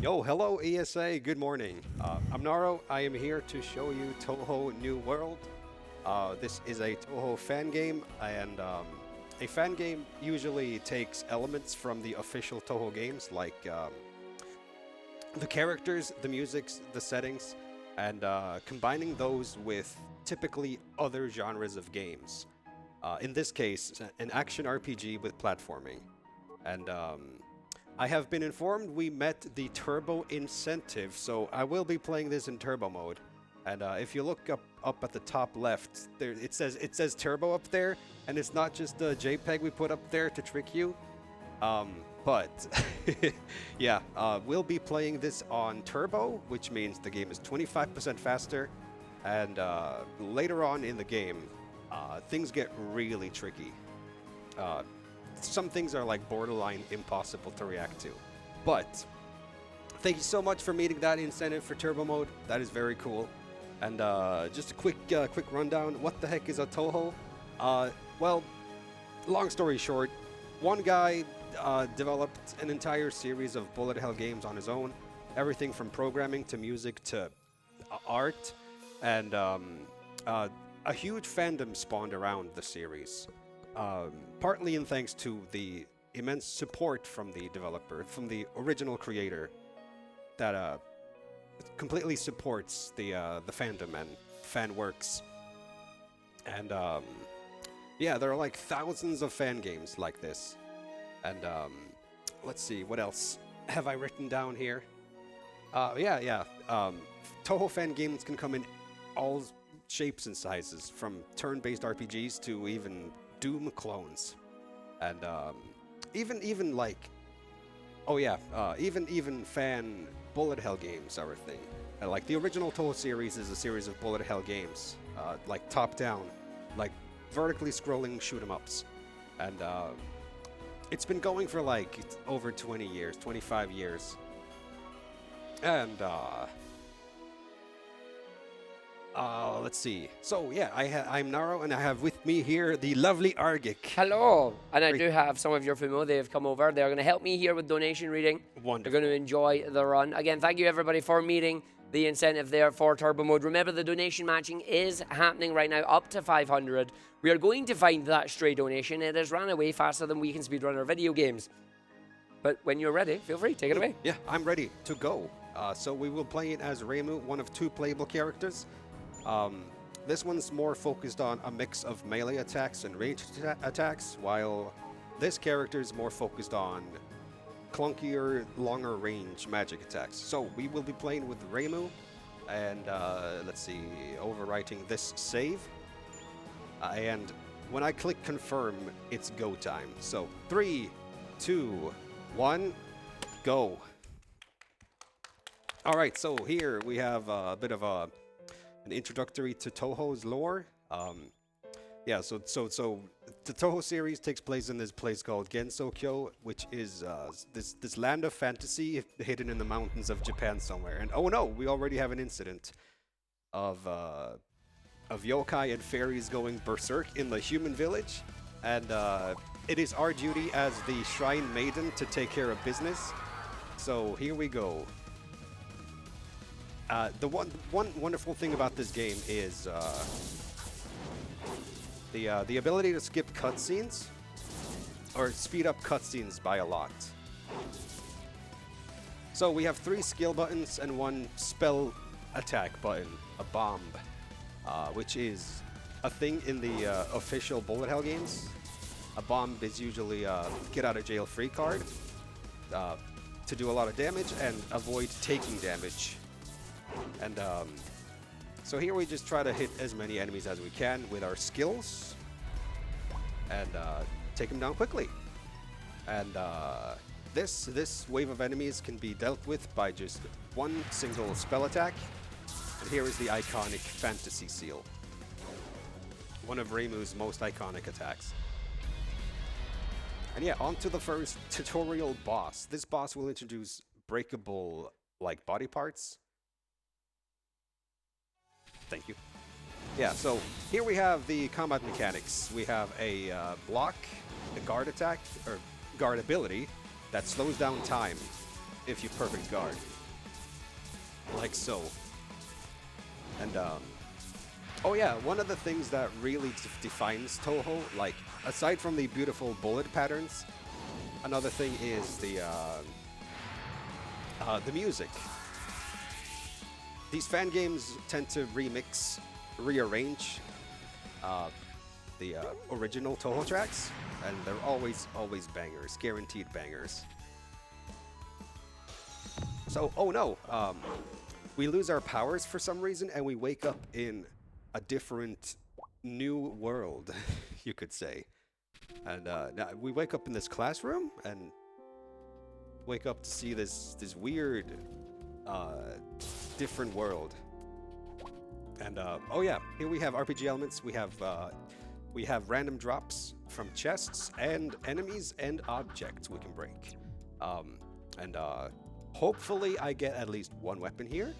Yo, hello ESA, good morning. I'm Naro. I am here to show you Touhou New World. This is a Touhou fan game, and a fan game usually takes elements from the official Touhou games, like the characters, the musics, the settings, and combining those with typically other genres of games. In this case, an action RPG with platforming. And I have been informed we met the turbo incentive, so I will be playing this in turbo mode. And if you look up at the top left, there it says turbo up there, and it's not just a JPEG we put up there to trick you. But yeah, we'll be playing this on turbo, which means the game is 25% faster. And later on in the game, things get really tricky. Some things are like borderline impossible to react to. But thank you so much for meeting that incentive for turbo mode. That is very cool. And just a quick rundown. What the heck is a Touhou? Well, long story short, one guy developed an entire series of bullet hell games on his own. Everything from programming to music to art. And a huge fandom spawned around the series. Partly in thanks to the immense support from the developer, from the original creator, that completely supports the fandom and fan works. And yeah, there are like thousands of fan games like this. And let's see, what else have I written down here? Yeah. Touhou fan games can come in all shapes and sizes, from turn-based RPGs to even Doom clones, and even like, oh yeah, even fan bullet hell games are a thing. Like the original Touhou series is a series of bullet hell games, like top down, like vertically scrolling shoot 'em ups, and it's been going for like over 20 years, 25 years, and let's see. So yeah, I'm Naro, and I have with me here the lovely Argic. Hello, and I do have some of your Fumo. They've come over. They're going to help me here with donation reading. Wonderful. They're going to enjoy the run. Again, thank you everybody for meeting the incentive there for Turbo Mode. Remember, the donation matching is happening right now, up to 500. We are going to find that stray donation. It has ran away faster than we can speedrun our video games. But when you're ready, feel free, take it away. Yeah, I'm ready to go. So we will play it as Reimu, one of two playable characters. This one's more focused on a mix of melee attacks and ranged attacks, while this character is more focused on clunkier, longer range magic attacks. So we will be playing with Reimu, and let's see, overwriting this save. And when I click confirm, it's go time. So 3, 2, 1, go. All right, so here we have a bit of an introductory to Touhou's lore. Yeah, so the Touhou series takes place in this place called Gensokyo, which is this land of fantasy hidden in the mountains of Japan somewhere. And oh no, we already have an incident of yokai and fairies going berserk in the human village, and it is our duty as the Shrine Maiden to take care of business. So here we go. The one wonderful thing about this game is the ability to skip cutscenes, or speed up cutscenes by a lot. So we have 3 skill buttons and 1 spell attack button, a bomb, which is a thing in the official bullet hell games. A bomb is usually a get out of jail free card to do a lot of damage and avoid taking damage. And so here we just try to hit as many enemies as we can with our skills and take them down quickly. And this wave of enemies can be dealt with by just 1 single spell attack. And here is the iconic Fantasy Seal, one of Reimu's most iconic attacks. And yeah, on to the first tutorial boss. This boss will introduce breakable like body parts. Thank you. Yeah, so here we have the combat mechanics. We have a block, a guard attack, or guard ability that slows down time. if you perfect guard. Like so. And, oh yeah, one of the things that really defines Touhou, like, aside from the beautiful bullet patterns, another thing is the music. These fan games tend to remix, rearrange the original Touhou tracks, and they're always bangers, guaranteed bangers. So, oh no, we lose our powers for some reason, and we wake up in a different new world, you could say. And now we wake up in this classroom, and wake up to see this weird, different world. And oh yeah, here we have RPG elements. We have random drops from chests and enemies and objects we can break. And hopefully I get at least one weapon here.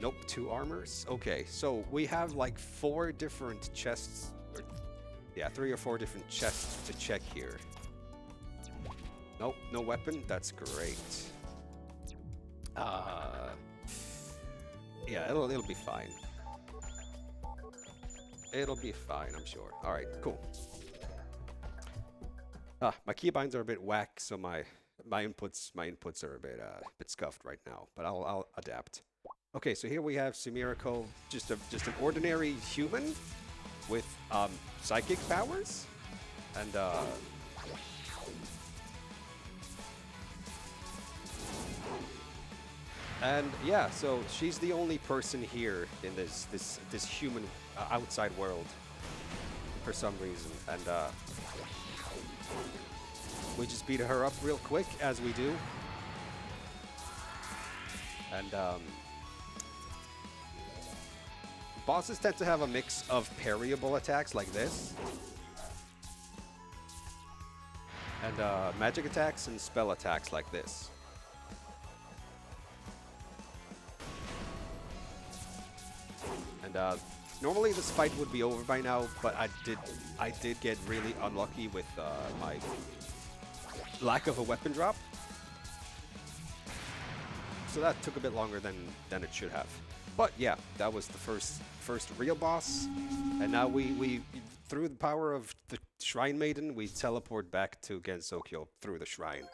Nope, 2 armors. Okay, so we have like 4 different chests. Yeah, 3 or 4 different chests to check here. Nope, no weapon. That's great. Yeah, it'll be fine. It'll be fine, I'm sure. All right, cool. My keybinds are a bit whack, so my inputs are a bit scuffed right now, but I'll adapt. Okay, so here we have Sumirako, just an ordinary human with psychic powers, and yeah, so she's the only person here in this human outside world for some reason, and we just beat her up real quick as we do, and bosses tend to have a mix of parryable attacks like this, and magic attacks and spell attacks like this. And normally this fight would be over by now, but I did get really unlucky with my lack of a weapon drop. So that took a bit longer than it should have. But yeah, that was the first real boss. And now we through the power of the Shrine Maiden, we teleport back to Gensokyo through the shrine.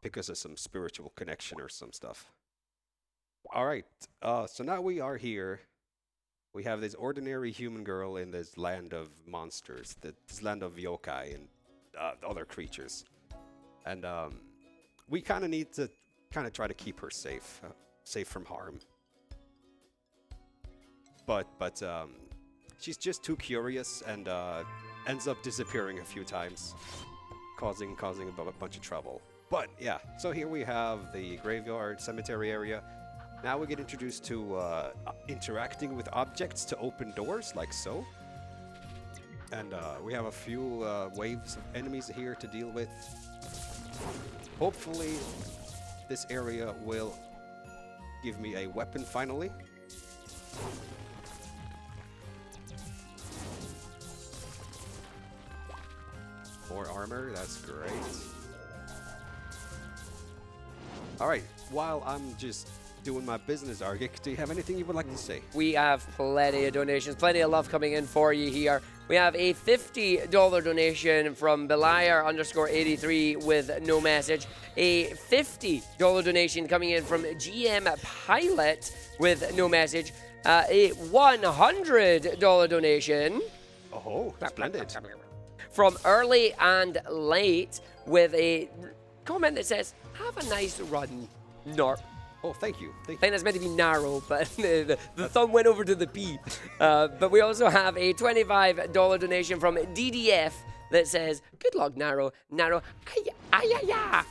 Because of some spiritual connection or some stuff. Alright, so now we are here. We have this ordinary human girl in this land of monsters, this land of yokai and other creatures. And we kind of need to try to keep her safe from harm. But she's just too curious and ends up disappearing a few times, causing a bunch of trouble. But yeah, so here we have the graveyard cemetery area. Now we get introduced to interacting with objects to open doors, like so. And we have a few waves of enemies here to deal with. Hopefully, this area will give me a weapon finally. More armor, that's great. Alright, while I'm just doing my business, Argic, do you have anything you would like to say? We have plenty of donations, plenty of love coming in for you here. We have a $50 donation from Beliar_83 with no message. A $50 donation coming in from GM Pilot with no message. A $100 donation. Oh, splendid. From Early and Late with a comment that says, "Have a nice run, Norp." Oh, thank you. I think that's meant to be Naro, but the thumb went over to the P. But we also have a $25 donation from DDF that says, "Good luck, Naro. Naro, ay-ya-ya."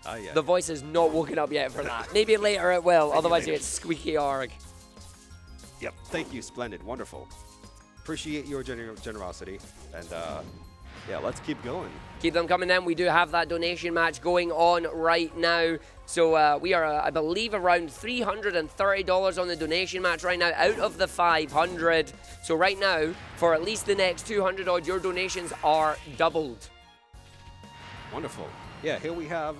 Yeah. The voice is not woken up yet for that. Maybe later it will, otherwise it's squeaky arg. Yep, thank you. Splendid. Wonderful. Appreciate your generosity. And yeah, let's keep going. Keep them coming then. We do have that donation match going on right now. So we are, I believe, around $330 on the donation match right now out of the 500. So right now, for at least the next 200 odd, your donations are doubled. Wonderful. Yeah, here we have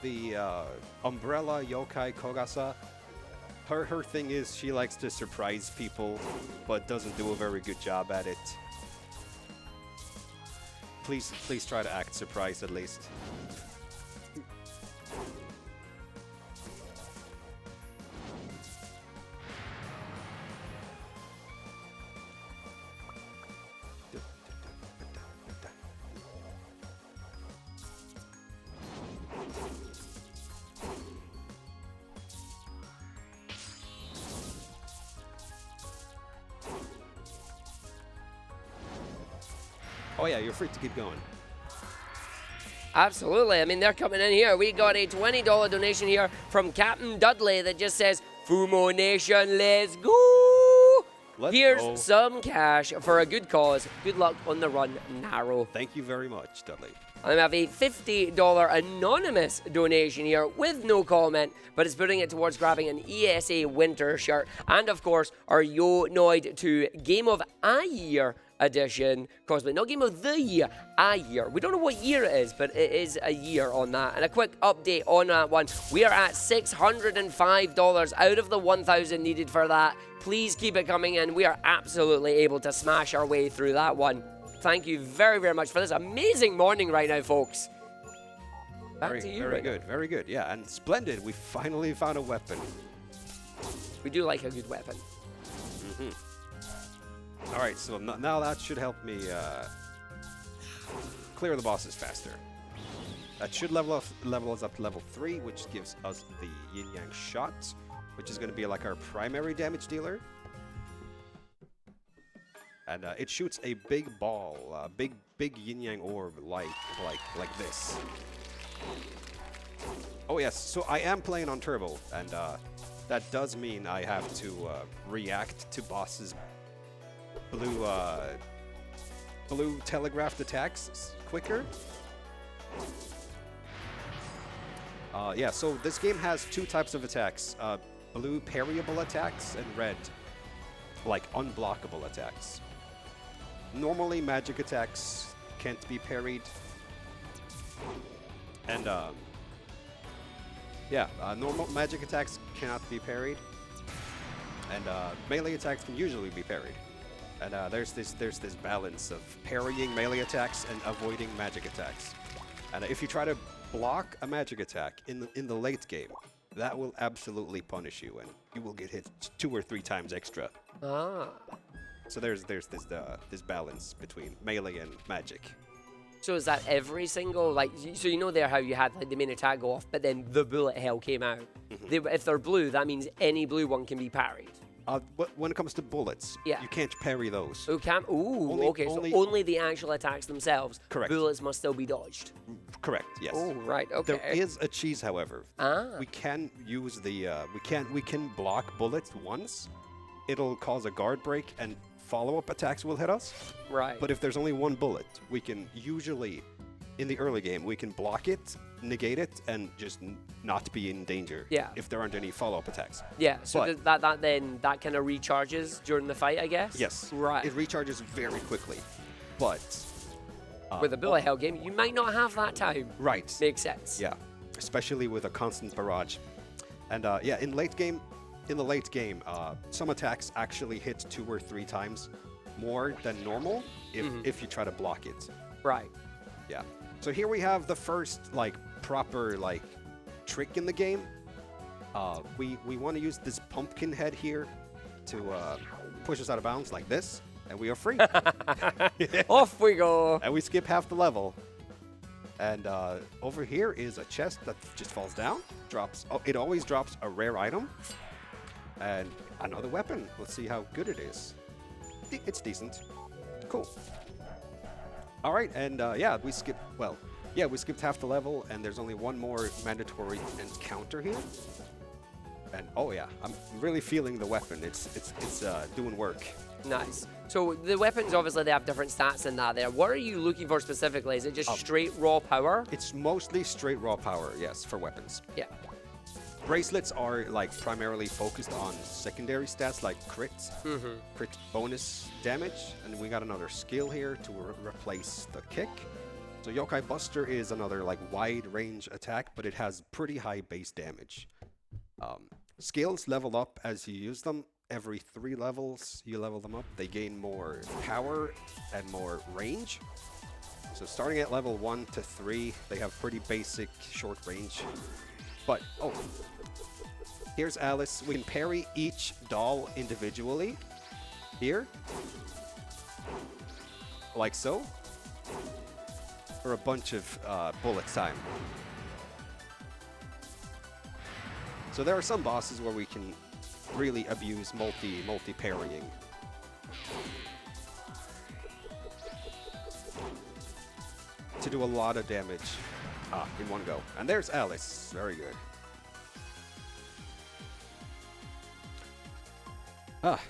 the Umbrella Yokai Kogasa. Her thing is she likes to surprise people, but doesn't do a very good job at it. Please try to act surprised at least. Oh yeah, you're free to keep going. Absolutely. I mean, they're coming in here. We got a $20 donation here from Captain Dudley that just says, Fumo Nation, let's go. Here's go. some cash for a good cause. Good luck on the run, Naro. Thank you very much, Dudley. I have a $50 anonymous donation here with no comment, but it's putting it towards grabbing an ESA winter shirt. And of course, our Yo Noid 2 Game of a Year edition cosplay. Not Game of the Year, a year. We don't know what year it is, but it is a year on that. And a quick update on that one. We are at $605 out of the 1,000 needed for that. Please keep it coming in. We are absolutely able to smash our way through that one. Thank you very, very much for this amazing morning right now, folks. Back to you. Very good, very good. Yeah, and splendid. We finally found a weapon. We do like a good weapon. All right, so now that should help me clear the bosses faster. That should level us up to level 3, which gives us the Yin Yang shot, which is going to be like our primary damage dealer. And it shoots a big ball, big Yin Yang orb like this. Oh yes, so I am playing on turbo, and that does mean I have to react to bosses' blue telegraphed attacks quicker. Yeah, so this game has 2 types of attacks: blue parryable attacks and red, like unblockable attacks. Normally, magic attacks can't be parried, and yeah, normal magic attacks cannot be parried, and melee attacks can usually be parried. And there's this balance of parrying melee attacks and avoiding magic attacks. And if you try to block a magic attack in the late game, that will absolutely punish you, and you will get hit 2 or 3 times extra. Ah. So there's this balance between melee and magic. So is that every single, like, so you know there how you had like the main attack go off, but then the bullet hell came out. If they're blue, that means any blue one can be parried. But when it comes to bullets, yeah, you can't parry those. Oh, can't? Ooh, okay. So only the actual attacks themselves. Correct. Bullets must still be dodged. Correct. Yes. Oh, right. Okay. There is a cheese, however. We can use the we can block bullets once. It'll cause a guard break, and follow-up attacks will hit us. Right. But if there's only one bullet, we can usually, in the early game, we can block it, negate it, and just not be in danger. Yeah. If there aren't any follow-up attacks. Yeah. So that kind of recharges during the fight, I guess. Yes. Right. It recharges very quickly, but with a bullet hell game, you might not have that time. Right. Makes sense. Yeah. Especially with a constant barrage, and yeah, in the late game, some attacks actually hit 2 or 3 times more than normal if you try to block it. Right. Yeah. So here we have the first proper trick in the game. We want to use this pumpkin head here to push us out of bounds like this, and we are free. Off we go. And we skip half the level. And over here is a chest that just falls down, drops. Oh, it always drops a rare item. And another weapon. Let's see how good it is. It's decent. Cool. All right, and yeah, we skipped half the level, and there's only one more mandatory encounter here. And oh yeah, I'm really feeling the weapon. It's doing work. Nice. So the weapons, obviously, they have different stats in that there. What are you looking for specifically? Is it just straight raw power? It's mostly straight raw power, yes, for weapons. Yeah. Bracelets are primarily focused on secondary stats like crits, crit bonus damage, and we got another skill here to replace the kick. So Yokai Buster is another like wide range attack, but it has pretty high base damage. Skills level up as you use them. Every 3 levels, you level them up. They gain more power and more range. So starting at level 1 to 3, they have pretty basic short range. But, oh, here's Alice. We can parry each doll individually. Here. Like so. For a bunch of bullet time. So there are some bosses where we can really abuse multi-parrying. To do a lot of damage in one go. And there's Alice. Very good.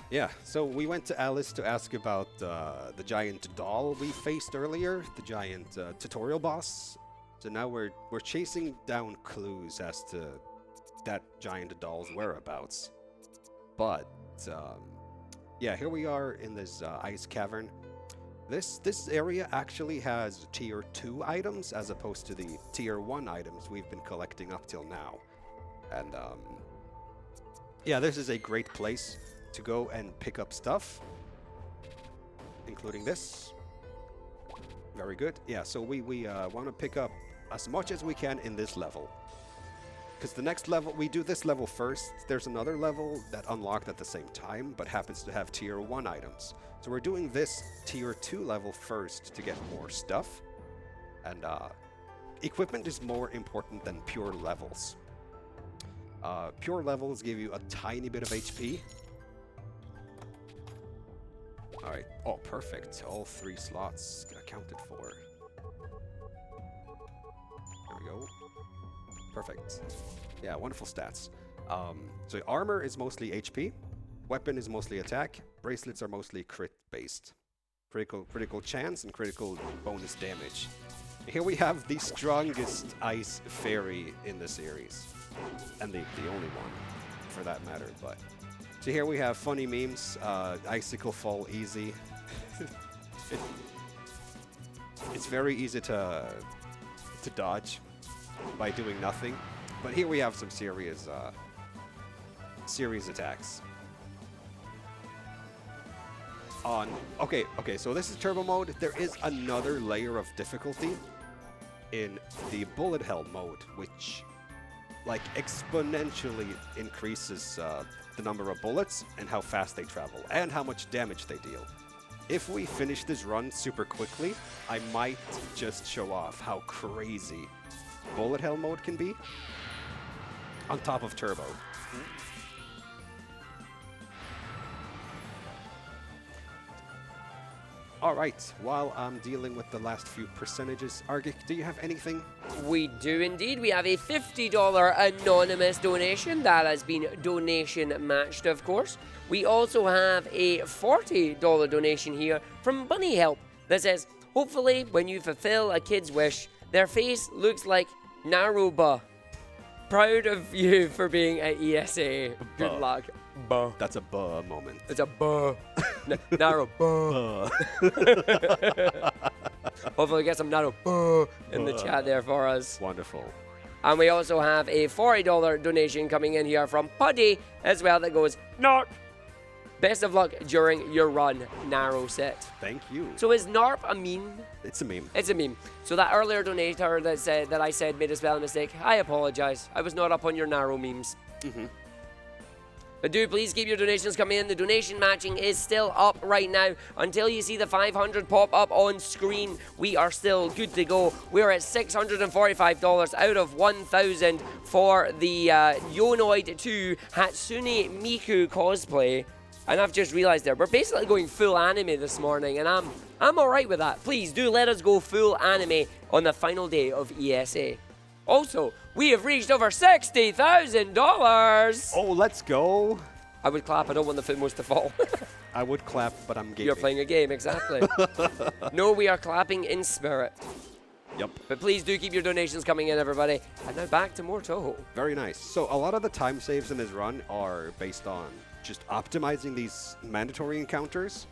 Yeah. So we went to Alice to ask about the giant doll we faced earlier, the giant tutorial boss. So now we're chasing down clues as to that giant doll's whereabouts. But yeah, here we are in this ice cavern. This area actually has tier 2 items as opposed to the tier 1 items we've been collecting up till now. And yeah, this is a great place to go and pick up stuff, including this. Very good. Yeah, so we want to pick up as much as we can in this level. Because the next level, we do this level first. There's another level that unlocked at the same time, but happens to have tier 1 items. So we're doing this tier 2 level first to get more stuff. And equipment is more important than pure levels. Pure levels give you a tiny bit of HP. Alright. Oh, perfect. All 3 slots accounted for. There we go. Perfect. Yeah, wonderful stats. So armor is mostly HP. Weapon is mostly attack. Bracelets are mostly crit-based. Critical chance and critical bonus damage. Here we have the strongest ice fairy in the series. And the only one, for that matter. But so here we have funny memes. Icicle fall easy. It's very easy to dodge by doing nothing, but here we have some serious attacks. Okay, so this is turbo mode. There is another layer of difficulty in the bullet hell mode, which like exponentially increases the number of bullets and how fast they travel and how much damage they deal. If we finish this run super quickly, I might just show off how crazy bullet hell mode can be on top of turbo. All right, while I'm dealing with the last few percentages, Argic, do you have anything? We do indeed. We have a $50 anonymous donation that has been donation matched, of course. We also have a $40 donation here from Bunny Help that says, hopefully when you fulfill a kid's wish, their face looks like Naro. Proud of you for being at ESA. Good luck. Buh. That's a buh moment. It's a buh. Naro. Buh. Hopefully get some Naro buh in the chat there for us. Wonderful. And we also have a $40 donation coming in here from Puddy as well that goes, Narp. Best of luck during your run, Naro set. Thank you. So is Narp a meme? It's a meme. It's a meme. So that earlier donator that I said made a spelling mistake, I apologize. I was not up on your Naro memes. But do please keep your donations coming in. The donation matching is still up right now. Until you see the 500 pop up on screen, we are still good to go. We're at $645 out of 1,000 for the Yonoid 2 Hatsune Miku cosplay. And I've just realized there, we're basically going full anime this morning, and I'm alright with that. Please do let us go full anime on the final day of ESA. Also, we have reached over $60,000. Oh, let's go. I would clap. I don't want the footmost to fall. I would clap, but I'm gaming. You're playing a game, exactly. No, we are clapping in spirit. Yep. But please do keep your donations coming in, everybody. And now back to more Touhou. Very nice. So a lot of the time saves in this run are based on just optimizing these mandatory encounters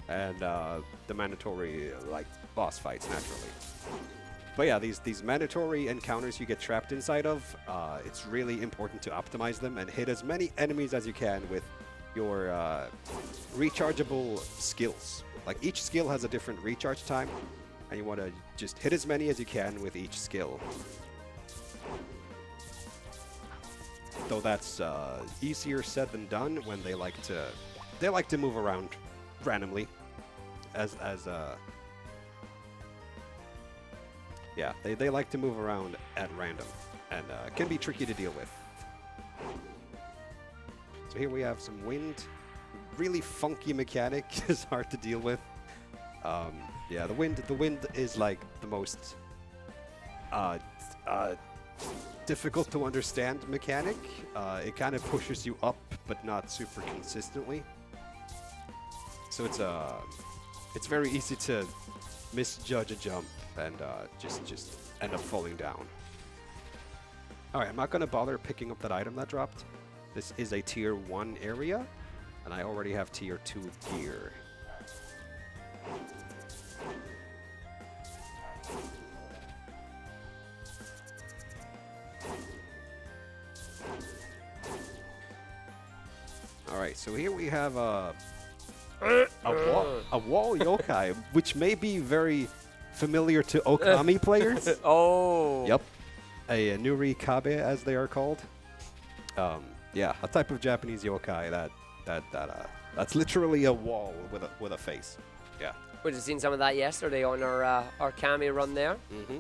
and the mandatory like boss fights naturally. But yeah, these mandatory encounters you get trapped inside of, it's really important to optimize them and hit as many enemies as you can with your rechargeable skills. Like each skill has a different recharge time, and you want to just hit as many as you can with each skill. Though that's easier said than done when they like to move around randomly, yeah, they like to move around at random, and can be tricky to deal with. So here we have some wind. Really funky mechanic, is hard to deal with. Yeah, the wind is like the most difficult to understand mechanic. It kind of pushes you up, but not super consistently. So it's very easy to misjudge a jump and just end up falling down. All right, I'm not gonna bother picking up that item that dropped. This is a tier 1 area, and I already have tier 2 gear. All right, so here we have a wall yokai, which may be very familiar to Okami players. Oh. Yep. A Nuri Kabe, as they are called. Yeah, a type of Japanese yokai that's literally a wall with a face. Yeah. We've seen some of that yesterday on our Kami run there. Mm-hmm.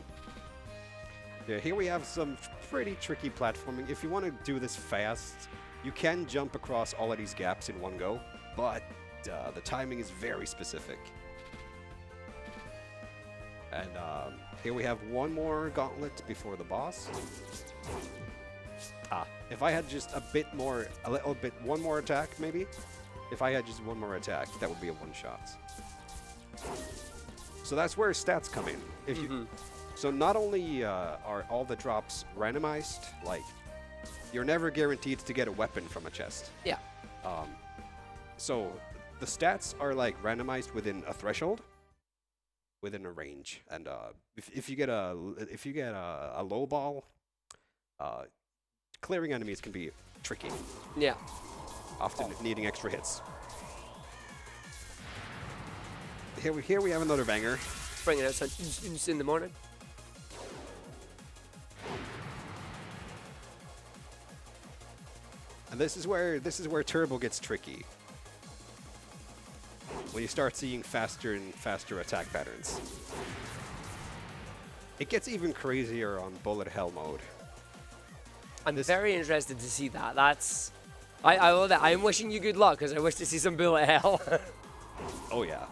Yeah, here we have some pretty tricky platforming. If you want to do this fast, you can jump across all of these gaps in one go, but the timing is very specific. And here we have one more gauntlet before the boss. If I had just one more attack, maybe? If I had just one more attack, that would be a one-shot. So that's where stats come in. If you, so not only are all the drops randomized, like, you're never guaranteed to get a weapon from a chest. Yeah. So the stats are like randomized within a threshold, within a range, and if you get a low ball, clearing enemies can be tricky. Yeah. Often needing extra hits. Here we have another banger. Bringing out some in the morning. And this is where Turbo gets tricky. When you start seeing faster and faster attack patterns. It gets even crazier on bullet hell mode. I'm very interested to see that. I love that. I'm wishing you good luck because I wish to see some bullet hell. Oh yeah.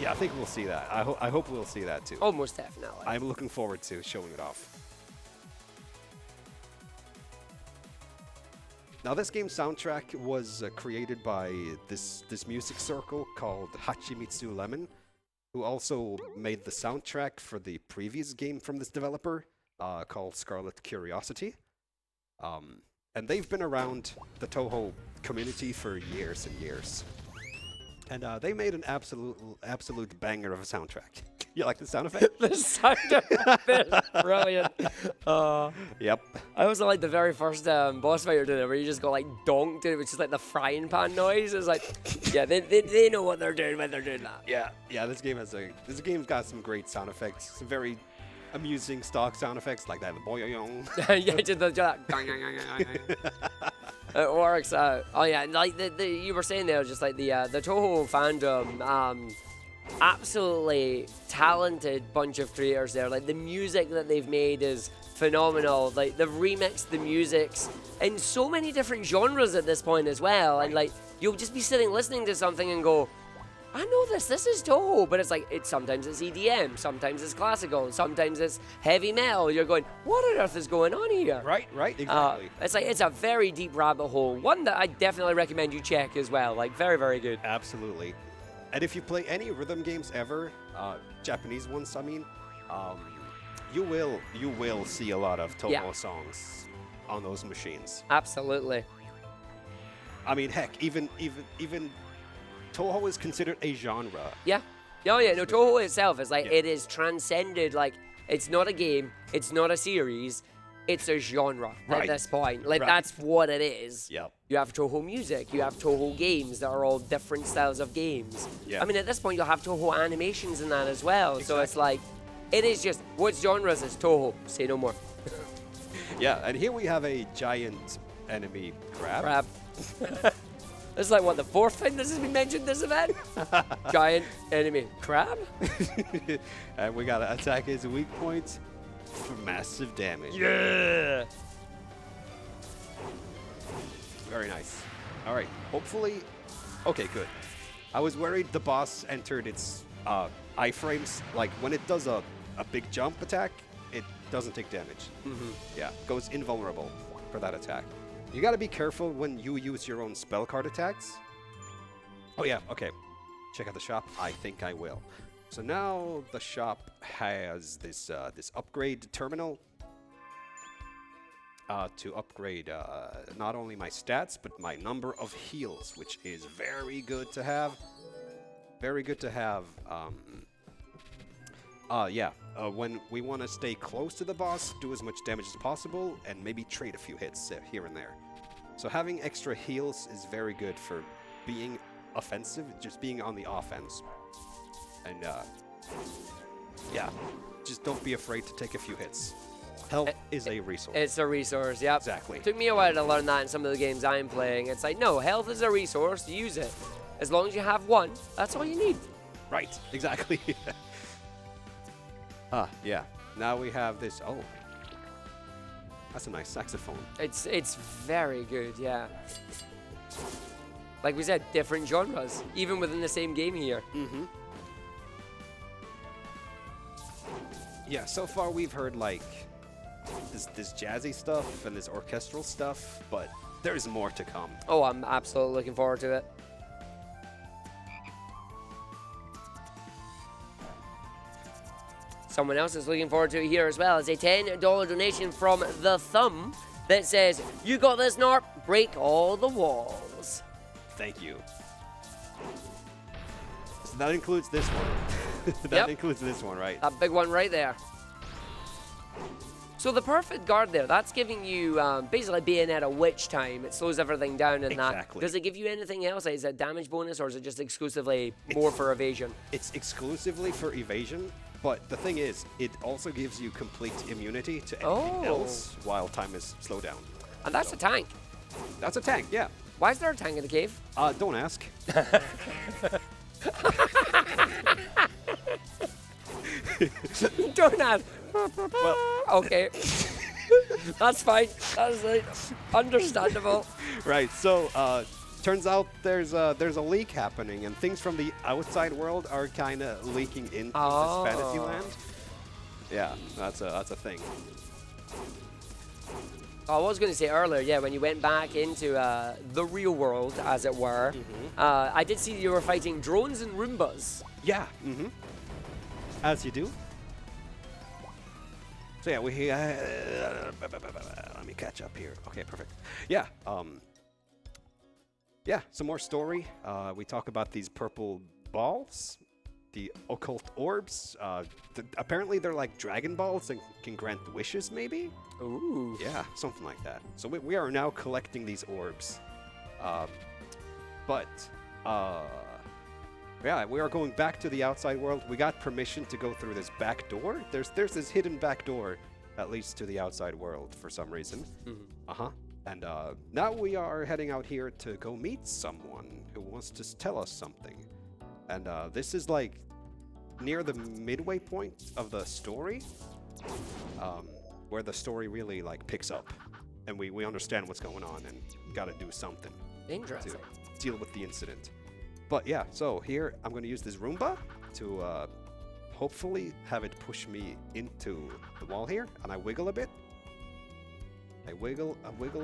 Yeah, I think we'll see that. I hope we'll see that too. Almost definitely. I'm looking forward to showing it off. Now, this game's soundtrack was created by this music circle called Hachimitsu Lemon, who also made the soundtrack for the previous game from this developer called Scarlet Curiosity. And they've been around the Touhou community for years and years. And they made an absolute banger of a soundtrack. You like the sound effect? The sound effect is brilliant. Yep. I also like the very first boss fight you're doing, where you just go like donked, which is like the frying pan noise. It's like, yeah, they know what they're doing when they're doing that. Yeah. This game's got some great sound effects. Some very amusing stock sound effects like that. The boyoyong. Yeah, just the. It works out. Oh yeah, like you were saying there, just like the Touhou fandom, absolutely talented bunch of creators there. Like the music that they've made is phenomenal. Like they've remixed the musics in so many different genres at this point as well. And like you'll just be sitting listening to something and go, I know this is Touhou, but it's like, sometimes it's EDM, sometimes it's classical, sometimes it's heavy metal. You're going, what on earth is going on here? Right, exactly. It's a very deep rabbit hole, one that I definitely recommend you check as well, like very, very good. Absolutely. And if you play any rhythm games ever, Japanese ones, I mean, you will see a lot of Touhou songs on those machines. Absolutely. I mean, heck, even Touhou is considered a genre. Yeah. Oh yeah, no, Touhou itself is like Yeah. it is transcended. Like it's not a game, it's not a series, it's a genre at Right. this point. Like Right. that's what it is. Yep. You have Touhou music, you have Touhou games that are all different styles of games. Yeah. I mean, at this point you'll have Touhou animations in that as well. So it's Exactly. like, it is just what genres is Touhou? Say no more. Yeah, and here we have a giant enemy crab. Crap. This is like what, the fourth time this has been mentioned this event? Giant enemy crab? And we gotta attack his weak points for massive damage. Yeah. Very nice. All right, hopefully. Okay, good. I was worried the boss entered its iframes. Like when it does a big jump attack, it doesn't take damage. Yeah, goes invulnerable for that attack. You gotta be careful when you use your own spell card attacks. Oh yeah, okay. Check out the shop. I think I will. So now the shop has this this upgrade terminal to upgrade not only my stats but my number of heals, which is very good to have. Very good to have. When we want to stay close to the boss, do as much damage as possible, and maybe trade a few hits here and there. So having extra heals is very good for being offensive, just being on the offense. And yeah, just don't be afraid to take a few hits. Health is a resource. It's a resource, yep. Exactly. Took me a while to learn that in some of the games I'm playing. It's like, no, health is a resource, use it. As long as you have one, that's all you need. Right, exactly. Yeah. Now we have this. Oh, that's a nice saxophone. It's very good, yeah. Like we said, different genres, even within the same game here. Mm-hmm. Yeah, so far we've heard like this jazzy stuff and this orchestral stuff, but there's more to come. Oh, I'm absolutely looking forward to it. Someone else is looking forward to it here as well. It's a $10 donation from The Thumb that says, "You got this, Narp. Break all the walls." Thank you. So that includes this one. That Yep. includes this one, right? That big one right there. So the perfect guard there, that's giving you basically Bayonetta witch time. It slows everything down and that. Exactly. Does it give you anything else? Like, is it damage bonus or is it just exclusively more for evasion? It's exclusively for evasion, but the thing is, it also gives you complete immunity to anything else while time is slowed down. And that's a tank. That's a tank, yeah. Why is there a tank in the cave? Don't ask. Don't ask. Well, Okay. That's fine. That's understandable. right. So, turns out there's a leak happening, and things from the outside world are kind of leaking into Oh. this fantasy land. Yeah, that's a thing. I was going to say earlier, yeah, when you went back into the real world, as it were, I did see you were fighting drones and Roombas. Yeah. Mm-hmm. As you do. So yeah, we let me catch up here. Okay, perfect. Yeah. Yeah, some more story. We talk about these purple balls, the occult orbs. Apparently, they're like Dragon Balls and can grant wishes, maybe. Ooh. Yeah, something like that. So we are now collecting these orbs. Yeah, we are going back to the outside world. We got permission to go through this back door. There's this hidden back door that leads to the outside world for some reason. And now we are heading out here to go meet someone who wants to tell us something. And this is like near the midway point of the story, where the story really like picks up, and we understand what's going on and got to do something Interesting. to deal with the incident. But yeah, so here I'm going to use this Roomba to hopefully have it push me into the wall here, and I wiggle a bit. I wiggle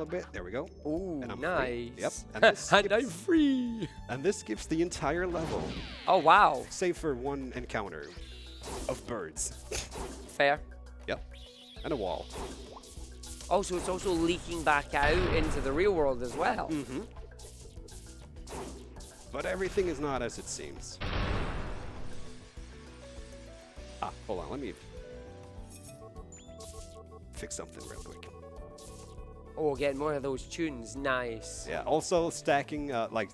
a bit. There we go. Ooh, And I'm nice. free. Yep. And this And I'm skips- free. And this skips the entire level, Oh, wow. save for one encounter of birds. Fair. Yep. And a wall. Oh, so it's also leaking back out into the real world as well. Mm-hmm. But everything is not as it seems. Hold on. Let me fix something real quick. Oh, getting more of those tunes. Nice. Yeah. Also, stacking. Like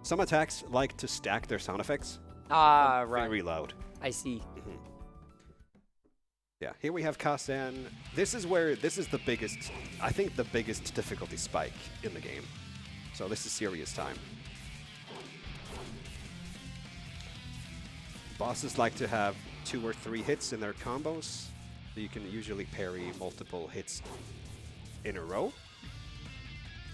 some attacks like to stack their sound effects. Ah, right. Very loud. I see. Yeah. Here we have Kasen. This is the biggest. I think the biggest difficulty spike in the game. So this is serious time. Bosses like to have 2 or 3 hits in their combos, so you can usually parry multiple hits in a row.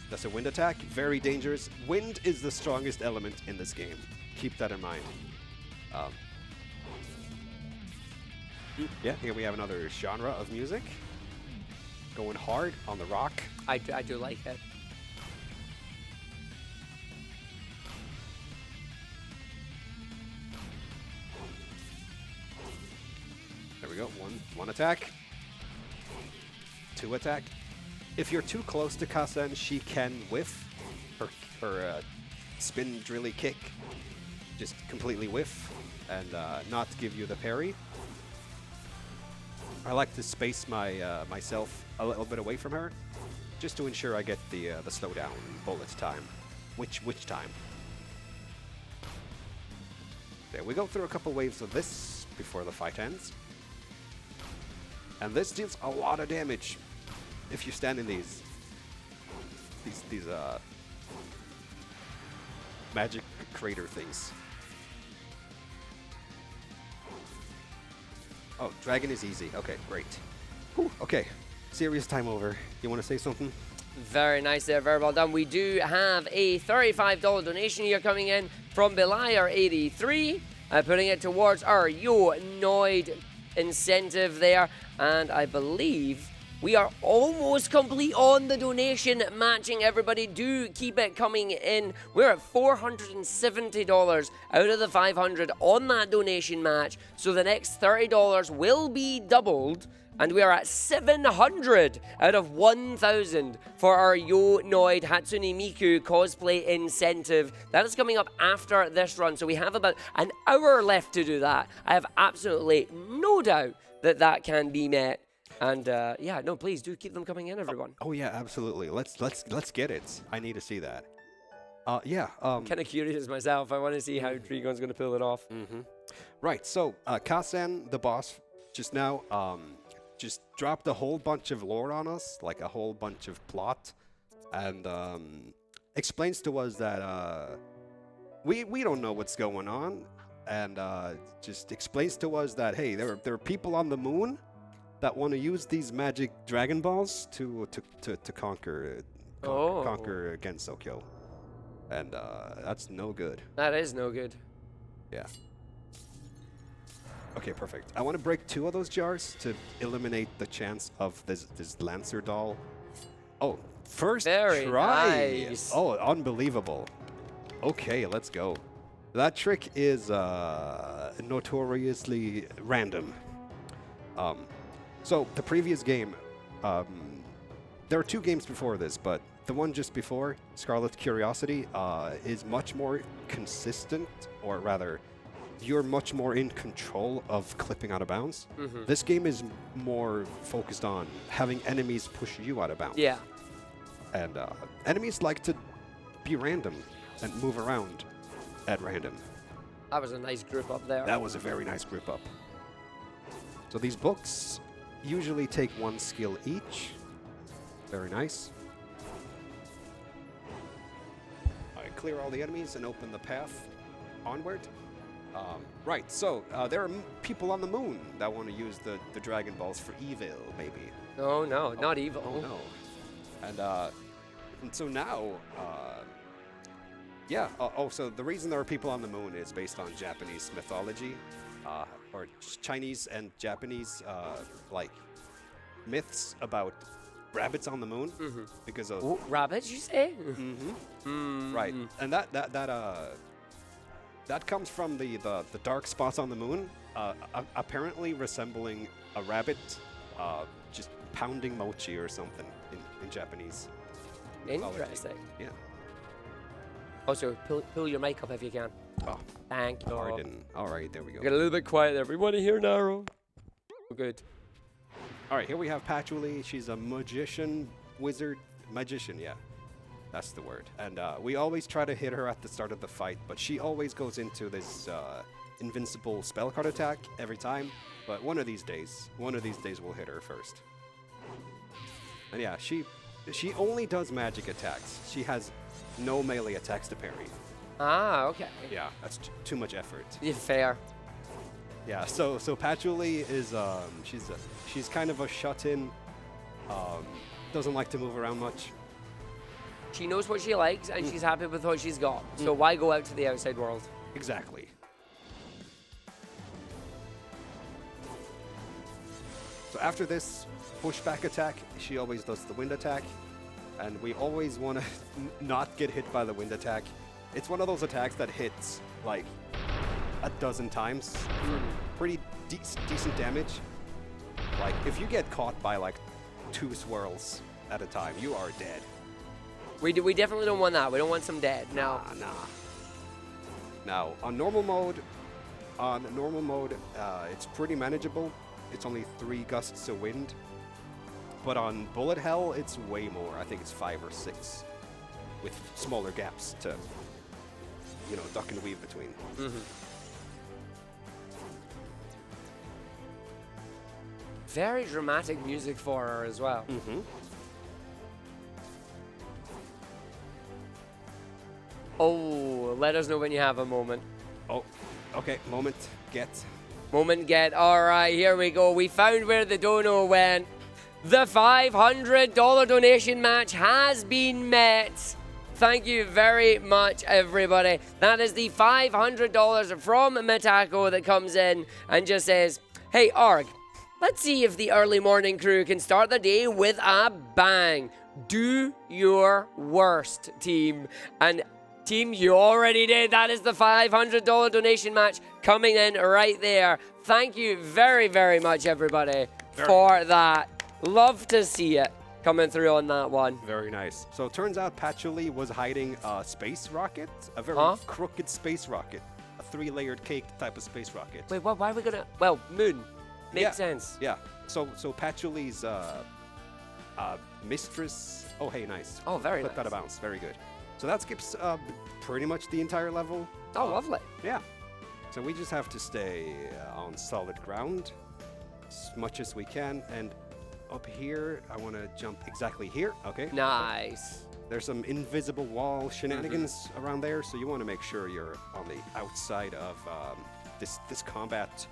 That's a wind attack, very dangerous. Wind is the strongest element in this game. Keep that in mind. Yeah, here we have another genre of music. Going hard on the rock. I do like it. There we go. One attack. 2 attack. If you're too close to Kasen, she can whiff her spin drilly kick. Just completely whiff and not give you the parry. I like to space myself a little bit away from her, just to ensure I get the slowdown bullet time. Which time? Okay, we go through a couple waves of this before the fight ends. And this deals a lot of damage if you stand in these magic crater things. Oh, dragon is easy. Okay, great. Whew, okay, serious time over. You want to say something? Very nice there, very well done. We do have a $35 donation here coming in from Beliar83, putting it towards our Yonoid incentive there. And I believe we are almost complete on the donation matching. Everybody do keep it coming in. We're at $470 out of the 500 on that donation match. So the next $30 will be doubled. And we are at 700 out of 1,000 for our Yonoid Hatsune Miku cosplay incentive. That is coming up after this run. So we have about an hour left to do that. I have absolutely no doubt that that can be met. And yeah, no, please do keep them coming in, everyone. Oh yeah, absolutely. Let's get it. I need to see that. Yeah. I'm kind of curious myself. I want to see how Trigon's going to pull it off. Right. So Kasen, the boss, just now, just dropped a whole bunch of lore on us, like a whole bunch of plot, and explains to us that we don't know what's going on, and just explains to us that hey, there are people on the moon that want to use these magic Dragon Balls to conquer Gensokyo, and that's no good. That is no good. Yeah. Okay, perfect. I want to break 2 of those jars to eliminate the chance of this Lancer doll. Oh, first Very try. nice. Oh, unbelievable. Okay, let's go. That trick is notoriously random. So the previous game, there are 2 games before this, but the one just before, Scarlet Curiosity, is much more consistent, or rather, you're much more in control of clipping out of bounds. This game is more focused on having enemies push you out of bounds. Yeah. And enemies like to be random and move around at random. That was a nice group up there. That was a very nice group up. So these books usually take 1 skill each. Very nice. All right, clear all the enemies and open the path onward. Right, so there are people on the moon that want to use the Dragon Balls for evil, maybe. Oh no, not evil. Oh no. And so now, yeah. So the reason there are people on the moon is based on Japanese mythology, or Chinese and Japanese like myths about rabbits on the moon, because of rabbits, you say? Right, and that comes from the dark spots on the moon, apparently resembling a rabbit just pounding mochi or something in Japanese mythology. Interesting. Yeah. Also, pull your mic up if you can. Oh, Thank you. no, I didn't. All right, there we go. Get a little bit quiet there. We want to hear Naro. Good. All right, here we have Pachuli. She's a magician, wizard, magician, yeah. That's the word. And we always try to hit her at the start of the fight, but she always goes into this invincible spell card attack every time. But one of these days we'll hit her first. And yeah, she only does magic attacks. She has no melee attacks to parry. Ah, okay. Yeah, that's too much effort. Yeah, fair. Yeah, so Pachuli is she's kind of a shut-in. Doesn't like to move around much. She knows what she likes, and she's happy with what she's got. So why go out to the outside world? Exactly. So after this pushback attack, she always does the wind attack, and we always want to not get hit by the wind attack. It's one of those attacks that hits like a dozen times for pretty decent damage. Like if you get caught by like 2 swirls at a time, you are dead. We definitely don't want that. We don't want some dead. No. Nah. Now on normal mode, it's pretty manageable. It's only 3 gusts of wind. But on bullet hell, it's way more. I think it's 5 or 6, with smaller gaps to, duck and weave between. Very dramatic music for her as well. Oh, let us know when you have a moment. Oh, okay. Moment get. All right, here we go. We found where the dono went. The $500 donation match has been met. Thank you very much, everybody. That is the $500 from Mitako that comes in and just says, hey, Arg, let's see if the early morning crew can start the day with a bang. Do your worst, team. And team, you already did. That is the $500 donation match coming in right there. Thank you very, very much, everybody, for that. Love to see it coming through on that one. Very nice. So it turns out Pachuli was hiding a space rocket, a very crooked space rocket, a 3-layered cake type of space rocket. Wait, why are we gonna? Well, moon. Makes sense. Yeah. So Pachuli's mistress. Oh, hey, nice. Oh, very Put nice. that out of bounds. Very good. So that skips pretty much the entire level. Oh, lovely. Yeah. So we just have to stay on solid ground as much as we can. And up here, I want to jump exactly here. Okay. Nice. There's some invisible wall shenanigans around there, so you want to make sure you're on the outside of this combat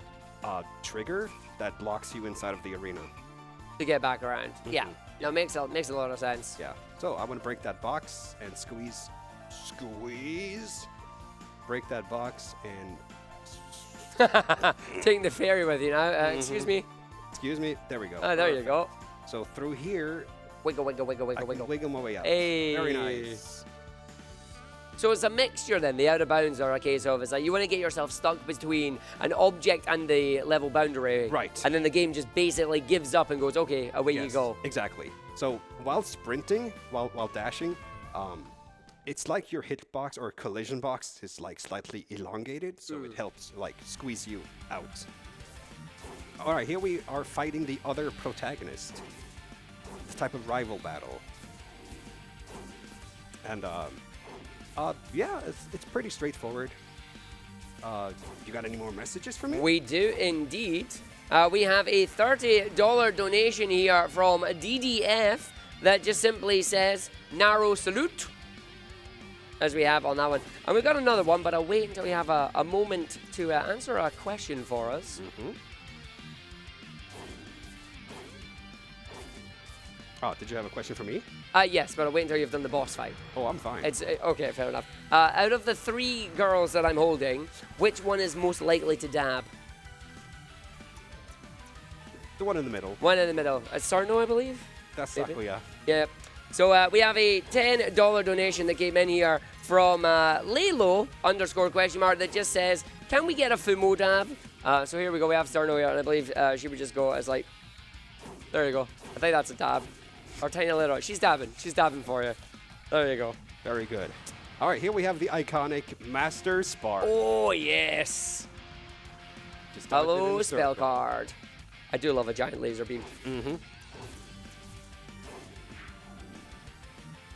trigger that locks you inside of the arena. To get back around. Yeah. No, makes a lot of sense. Yeah. So I want to break that box and squeeze. Break that box and. Taking the ferry with you now. Excuse me. Excuse me. There we go. Oh, there you go. So through here. Wiggle. I can wiggle my way out. Hey. Very nice. So it's a mixture then. The out of bounds are a case of, it's like you want to get yourself stuck between an object and the level boundary. Right. And then the game just basically gives up and goes, okay, away you go. Exactly. So while sprinting, while dashing, it's like your hitbox or collision box is like slightly elongated, so it helps like squeeze you out. All right, here we are fighting the other protagonist. This type of rival battle. And yeah, it's pretty straightforward. You got any more messages for me? We do indeed. We have a $30 donation here from DDF that just simply says, Naro salute, as we have on that one. And we've got another one, but I'll wait until we have a moment to answer a question for us. Oh, did you have a question for me? Yes, but I'll wait until you've done the boss fight. Oh, I'm fine. It's okay, fair enough. Out of the 3 girls that I'm holding, which one is most likely to dab? The one in the middle. One in the middle. Sarno, I believe? That's Saku, yeah. Yeah. So we have a $10 donation that came in here from Lalo _ that just says, can we get a Fumo dab? So here we go. We have Sarno here, and I believe she would just go as like, there you go. I think that's a dab. Or tiny little. She's dabbing. She's dabbing for you. There you go. Very good. All right, here we have the iconic Master Spark. Oh, yes. Just Hello, spell card. I do love a giant laser beam.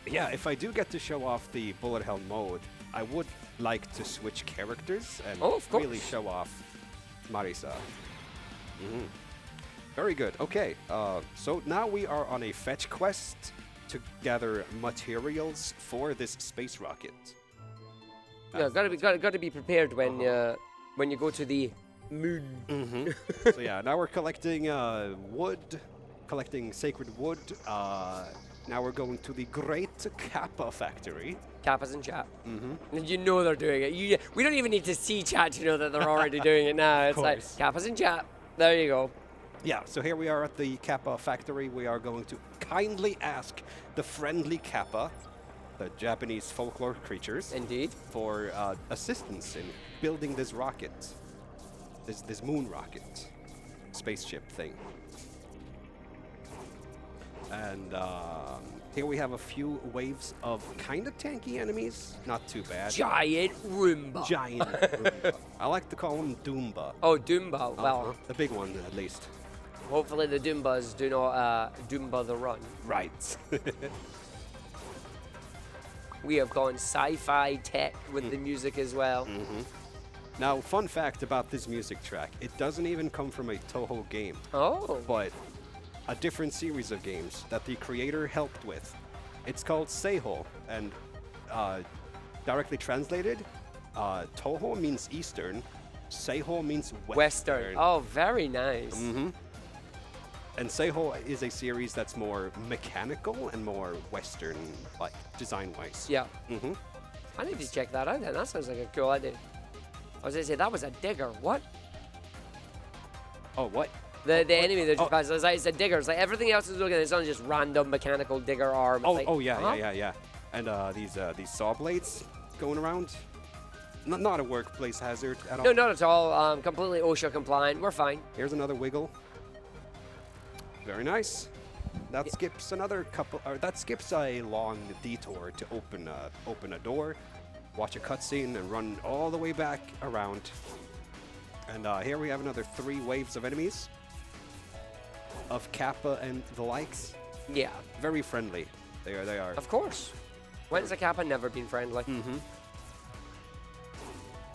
Yeah, if I do get to show off the bullet hell mode, I would like to switch characters and of course. really show off Marisa. Very good. Okay, so now we are on a fetch quest to gather materials for this space rocket. Yeah, gotta be prepared when you go to the moon. So yeah, now we're collecting wood, collecting sacred wood. Now we're going to the Great Kappa factory. Kappa's in chat. And you know they're doing it. We don't even need to see chat to know that they're already doing it now. It's like, Kappa's in chat. There you go. Yeah, so here we are at the Kappa factory. We are going to kindly ask the friendly Kappa, the Japanese folklore creatures, Indeed, for assistance in building this rocket, this moon rocket, spaceship thing. And here we have a few waves of kind of tanky enemies. Not too bad. giant Roomba. Giant Roomba. I like to call them Doomba. Oh, Doomba. Well, The big one, at least. hopefully the Doombas do not Doomba the run. Right. We have gone sci-fi tech with the music as well. Now, fun fact about this music track, it doesn't even come from a Touhou game, Oh. but a different series of games that the creator helped with. It's called Seiho, and directly translated, Touhou means Eastern, Seiho means Western. Oh, very nice. And Seiho is a series that's more mechanical and more Western, like design-wise. Yeah. I need to check that out then. That sounds like a cool idea. I was going to say, that was a digger. What? Oh, what? The enemy that just passed. It's a digger. It's like everything else is looking at. It's not just random mechanical digger arm. It's like, Yeah. And these saw blades going around. Not a workplace hazard at all. No, not at all. Completely OSHA compliant. We're fine. Here's another wiggle. Very nice. That skips another couple. Or that skips a long detour to open a door, watch a cutscene, and run all the way back around. And here we have another 3 waves of enemies. Of Kappa and the likes. Yeah. Very friendly. They are. Of course. When's a Kappa never been friendly?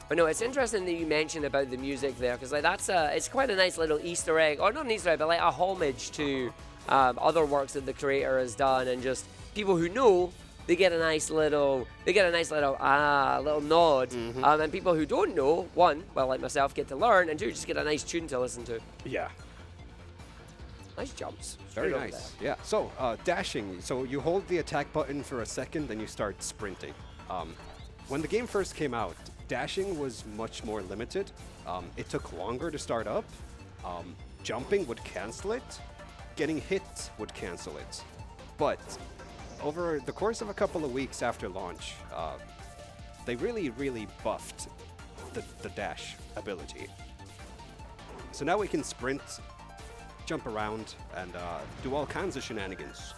But no, it's interesting that you mentioned about the music there, because like it's quite a nice little Easter egg, or not an Easter egg, but like a homage to other works that the creator has done, and just people who know, they get a nice little nod, and people who don't know, one, well, like myself, get to learn, and two, just get a nice tune to listen to. Yeah. Nice jumps. Very Straight up nice. there. Yeah. So dashing. So you hold the attack button for a second, then you start sprinting. When the game first came out, dashing was much more limited. It took longer to start up. Jumping would cancel it. Getting hit would cancel it. But over the course of a couple of weeks after launch, they really buffed the dash ability. So now we can sprint, jump around, and do all kinds of shenanigans,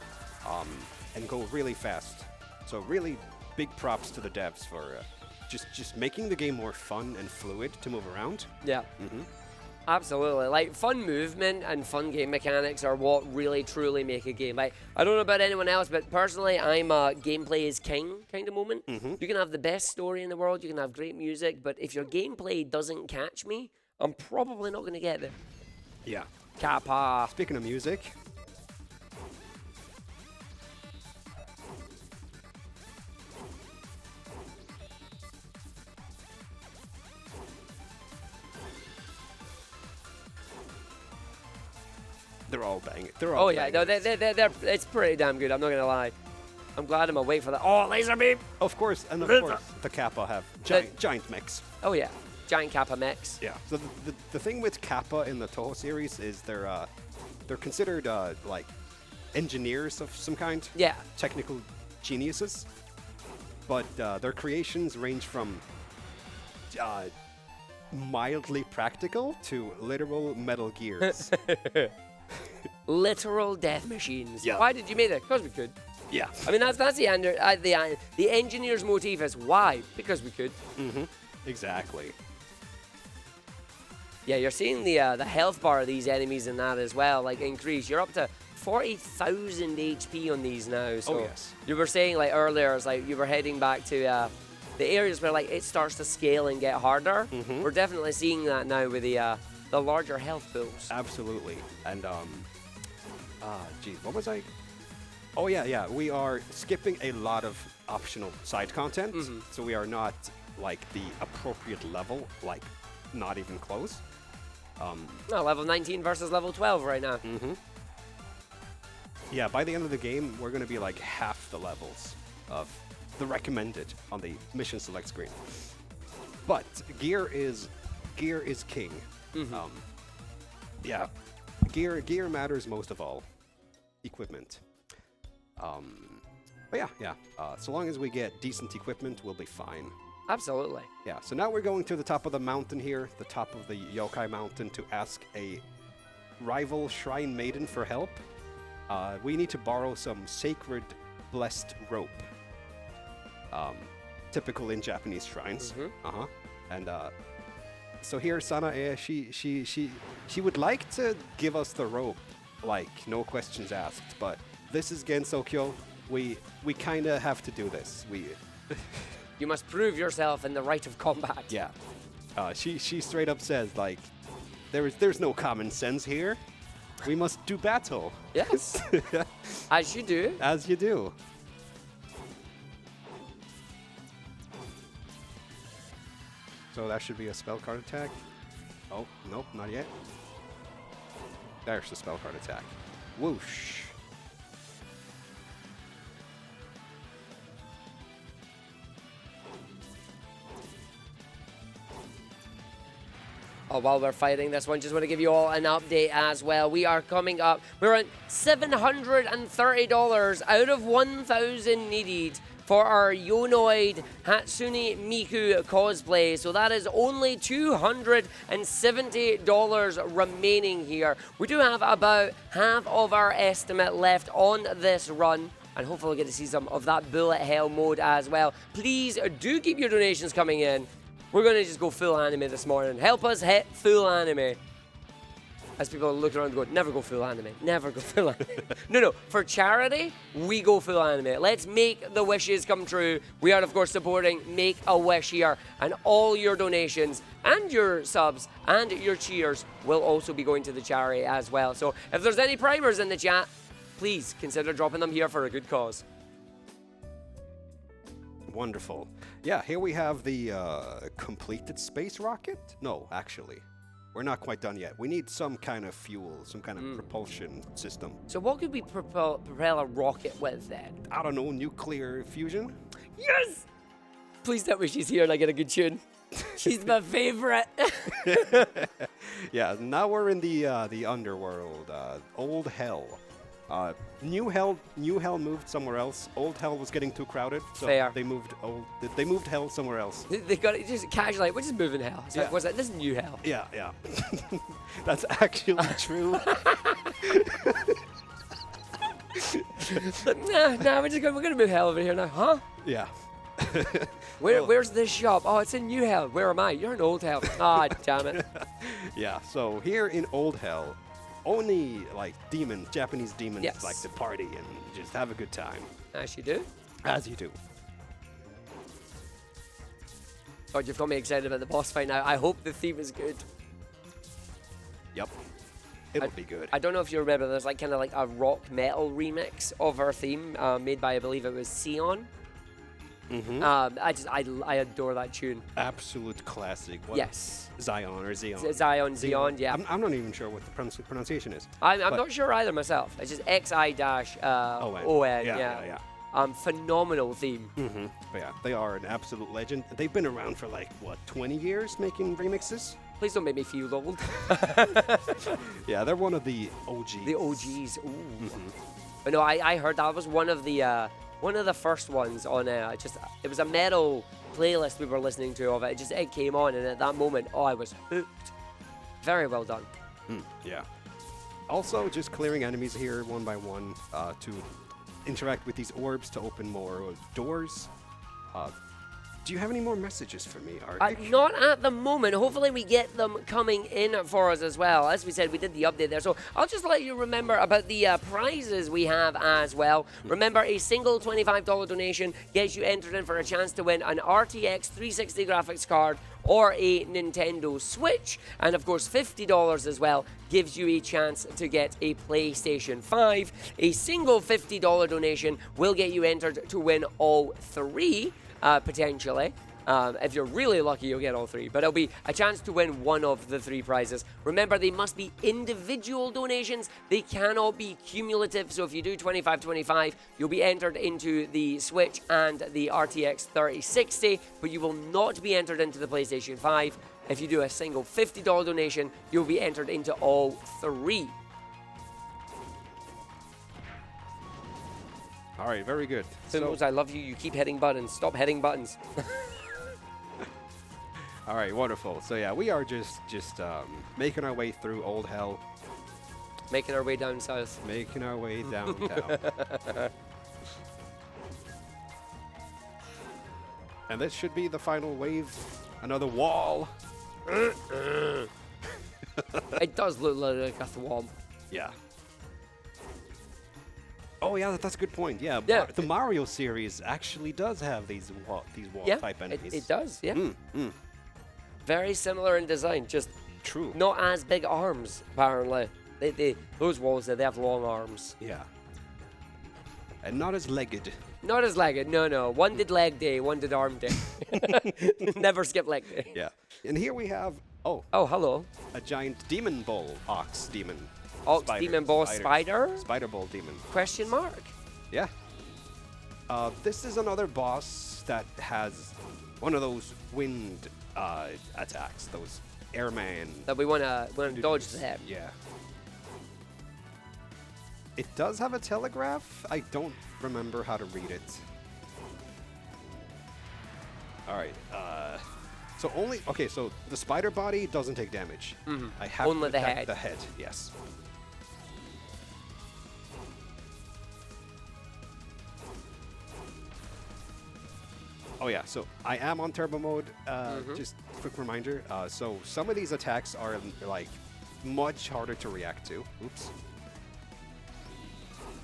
and go really fast. So really big props to the devs for just making the game more fun and fluid to move around. Yeah. Absolutely. Like, fun movement and fun game mechanics are what really truly make a game. Like, I don't know about anyone else, but personally, I'm a gameplay is king kind of moment. You can have the best story in the world, you can have great music, but if your gameplay doesn't catch me, I'm probably not going to get there. Yeah. Kappa. Speaking of music, they're all banging. They're all. Oh yeah, no, they're it's pretty damn good. I'm not gonna lie. I'm glad I'm awake for that. Oh, laser beam! Of course, and of course, the Kappa have giant mechs. Oh yeah, giant Kappa mechs. Yeah. So the thing with Kappa in the Touhou series is they're considered like engineers of some kind. Yeah. Technical geniuses, but their creations range from mildly practical to literal Metal Gears. Literal death machines. Yeah. Why did you make that? Because we could. Yeah. I mean, that's the engineer's motif is why? Because we could. Exactly. Yeah, you're seeing the health bar of these enemies in that as well, like increase. You're up to 40,000 HP on these now. So yes. you were saying like earlier, it's like you were heading back to the areas where like it starts to scale and get harder. We're definitely seeing that now with the larger health pools. Absolutely. And geez, what was I? Oh yeah, we are skipping a lot of optional side content, so we are not like the appropriate level, like not even close. No, level 19 versus level 12 right now. Yeah, by the end of the game, we're going to be like half the levels of the recommended on the mission select screen. But gear is king. Yeah, gear matters most of all. Equipment. But yeah. So long as we get decent equipment, we'll be fine. Absolutely. Yeah. So now we're going to the top of the mountain here, the top of the Yokai Mountain, to ask a rival shrine maiden for help. We need to borrow some sacred blessed rope. Typical in Japanese shrines. And so here Sanae, she would like to give us the rope, like no questions asked. But this is Gensokyo. We kind of have to do this. You must prove yourself in the right of combat. Yeah. She straight up says like, there's no common sense here. We must do battle. Yes. As you do. As you do. So that should be a spell card attack. Oh, nope, not yet. There's the spell card attack. Whoosh. Oh, while we're fighting this one, just want to give you all an update as well. We are coming up. We're at $730 out of 1,000 needed for our Yonoid Hatsune Miku cosplay. So that is only $270 remaining here. We do have about half of our estimate left on this run. And hopefully we'll get to see some of that bullet hell mode as well. Please do keep your donations coming in. We're going to just go full anime this morning. Help us hit full anime. As people look around and go, never go full anime. Never go full anime. No. For charity, we go full anime. Let's make the wishes come true. We are, of course, supporting Make-A-Wish here. And all your donations and your subs and your cheers will also be going to the charity as well. So if there's any primers in the chat, please consider dropping them here for a good cause. Wonderful. Yeah, here we have the completed space rocket. No, actually, we're not quite done yet. We need some kind of fuel, some kind of propulsion system. So what could we propel a rocket with then? I don't know, nuclear fusion? Yes! Please tell me she's here and I get a good tune. She's my favorite. Yeah, now we're in the Underworld, Old Hell. New Hell moved somewhere else. Old Hell was getting too crowded, so Fair. they moved Hell somewhere else. They got it just casually, we're just moving Hell. It's like, what's that? This is New Hell. Yeah. That's actually true. But nah, we're gonna move Hell over here now, huh? Yeah. Where's this shop? Oh, it's in New Hell. Where am I? You're in Old Hell. Ah, damn it. Yeah. So here in Old Hell, only like Japanese demons like to party and just have a good time. As you do. As you do. God, you've got me excited about the boss fight now. I hope the theme is good. Yep. It'll be good. I don't know if you remember, there's like kind of like a rock metal remix of our theme made by, I believe it was Sion. I adore that tune. Absolute classic. What? Yes. Zion. Zion, yeah. I'm not even sure what the pronunciation is. I'm not sure either myself. It's just XI-ON. Yeah. Phenomenal theme. But yeah, they are an absolute legend. They've been around for like, what, 20 years making remixes? Please don't make me feel old. Yeah, they're one of the OGs. The OGs, ooh. But no, I heard that was one of the first ones on it was a metal playlist we were listening to of it. It came on, and at that moment, I was hooked. Very well done. Yeah. Also, just clearing enemies here one by one to interact with these orbs to open more doors. Do you have any more messages for me, Arctic? Not at the moment. Hopefully we get them coming in for us as well. As we said, we did the update there. So I'll just let you remember about the prizes we have as well. Remember, a single $25 donation gets you entered in for a chance to win an RTX 360 graphics card or a Nintendo Switch. And of course, $50 as well gives you a chance to get a PlayStation 5. A single $50 donation will get you entered to win all three. Potentially. If you're really lucky, you'll get all three. But it'll be a chance to win one of the three prizes. Remember, they must be individual donations. They cannot be cumulative. So if you do 25-25, you'll be entered into the Switch and the RTX 3060, but you will not be entered into the PlayStation 5. If you do a single $50 donation, you'll be entered into all three. All right, very good. Symbols, I love you. You keep hitting buttons. Stop hitting buttons. All right, wonderful. So yeah, we are just making our way through old hell. Making our way down south. Making our way downtown. And this should be the final wave. Another wall. It does look like a thwomp. Yeah. Oh yeah, that's a good point. Yeah, Yeah. The Mario series actually does have these wall type enemies. It does, yeah. Mm. Very similar in design, just True. not as big arms, apparently. Those walls, they have long arms. Yeah. And not as legged. Not as legged, no. One did leg day, one did arm day. Never skip leg day. Yeah. And here we have, Oh, hello. a giant demon bull, ox demon. Ox Spider- demon boss spider? Spider bull demon. Question mark. Yeah. This is another boss that has one of those wind attacks, those airman. That we wanna dodge them. Yeah. It does have a telegraph. I don't remember how to read it. All right. So so the spider body doesn't take damage. I have Only to the attack head. The head, yes. Oh yeah, so I am on turbo mode. Just quick reminder. So some of these attacks are like much harder to react to. Oops.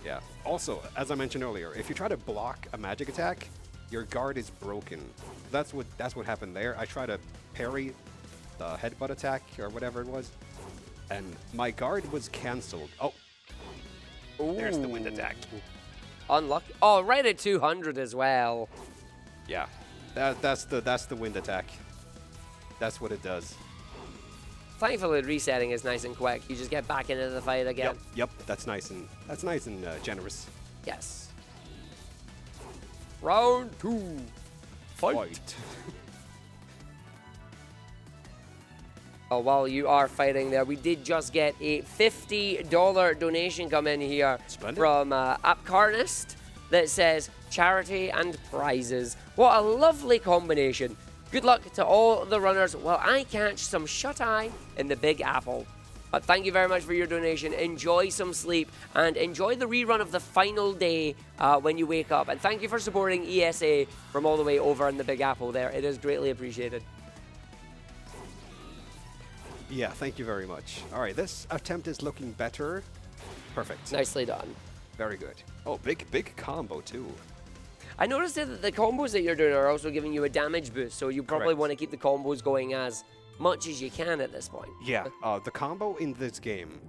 Yeah. Also, as I mentioned earlier, if you try to block a magic attack, your guard is broken. That's what happened there. I tried to parry the headbutt attack or whatever it was, and my guard was cancelled. Oh, there's the wind attack. Unlucky. Oh, right at 200 as well. Yeah, that's the wind attack. That's what it does. Thankfully, resetting is nice and quick. You just get back into the fight again. Yep. That's nice and generous. Yes. Round 2. Fight. Oh, while you are fighting there, we did just get a $50 donation come in here Splendid. from Appcarnist that says charity and prizes. What a lovely combination. Good luck to all the runners while I catch some shut-eye in the Big Apple. But thank you very much for your donation. Enjoy some sleep and enjoy the rerun of the final day when you wake up. And thank you for supporting ESA from all the way over in the Big Apple there. It is greatly appreciated. Yeah, thank you very much. All right, this attempt is looking better. Perfect. Nicely done. Very good. Oh, big combo too. I noticed that the combos that you're doing are also giving you a damage boost, so you probably Correct. want to keep the combos going as much as you can at this point. Yeah, the combo in this game,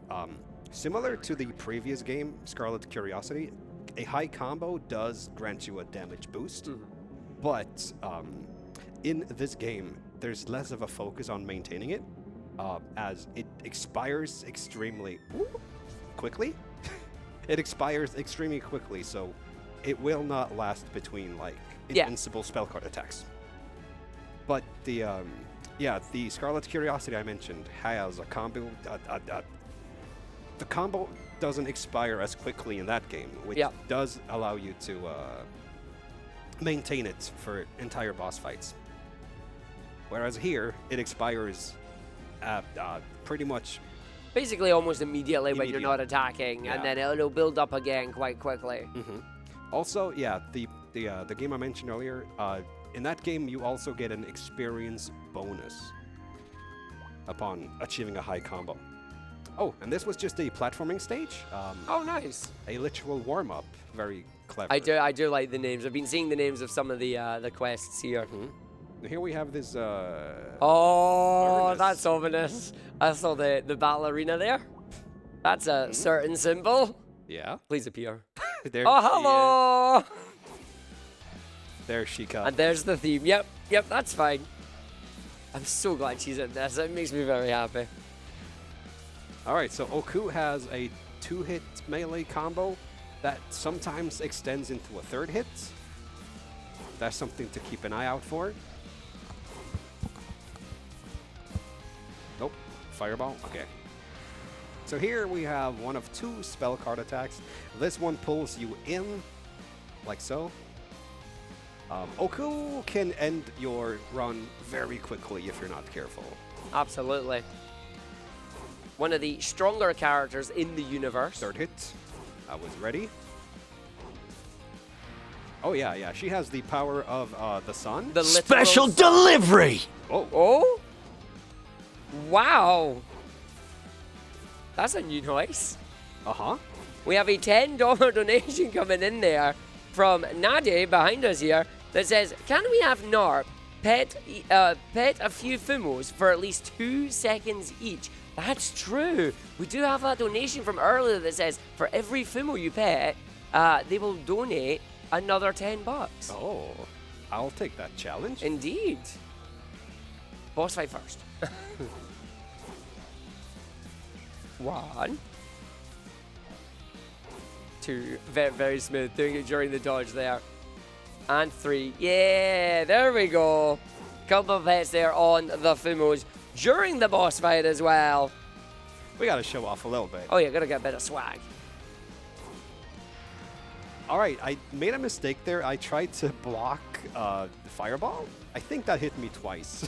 similar to the previous game, Scarlet Curiosity, a high combo does grant you a damage boost, but in this game, there's less of a focus on maintaining it, as it expires extremely quickly. It expires extremely quickly, so it will not last between like invincible spell card attacks. But the Scarlet Curiosity I mentioned has a combo. The combo doesn't expire as quickly in that game, which does allow you to maintain it for entire boss fights. Whereas here, it expires pretty much. Basically, almost immediately when you're not attacking, and then it'll build up again quite quickly. Also, the game I mentioned earlier in that game, you also get an experience bonus upon achieving a high combo. Oh, and this was just a platforming stage. Oh, nice. A literal warm-up. Very clever. I do like the names. I've been seeing the names of some of the quests here. Here we have this. Oh, furnace. that's ominous. I saw the battle arena there. That's a certain symbol. Yeah. Please appear. There Oh, she hello. is. There she comes. And there's the theme. Yep, that's fine. I'm so glad she's in this. It makes me very happy. All right, so Oku has a 2-hit melee combo that sometimes extends into a 3rd hit. That's something to keep an eye out for. Nope, fireball, okay. So here we have one of 2 spell card attacks. This one pulls you in, like so. Oku can end your run very quickly if you're not careful. Absolutely. One of the stronger characters in the universe. 3rd hit. I was ready. Oh, yeah. She has the power of the sun. The Special literal delivery! Oh, Oh? Wow. That's a new noise. uh-huh. We have a $10 donation coming in there from Nade behind us here that says, can we have Narp pet a few Fumos for at least 2 seconds each? That's true. We do have a donation from earlier that says, for every Fumo you pet, they will donate another $10. Oh, I'll take that challenge. Indeed. Boss fight first. 1, 2, very, very smooth, doing it during the dodge there. And 3, yeah, there we go. Couple of hits there on the Fumos during the boss fight as well. We gotta show off a little bit. Oh yeah, gotta get a bit of swag. All right, I made a mistake there. I tried to block the fireball. I think that hit me twice.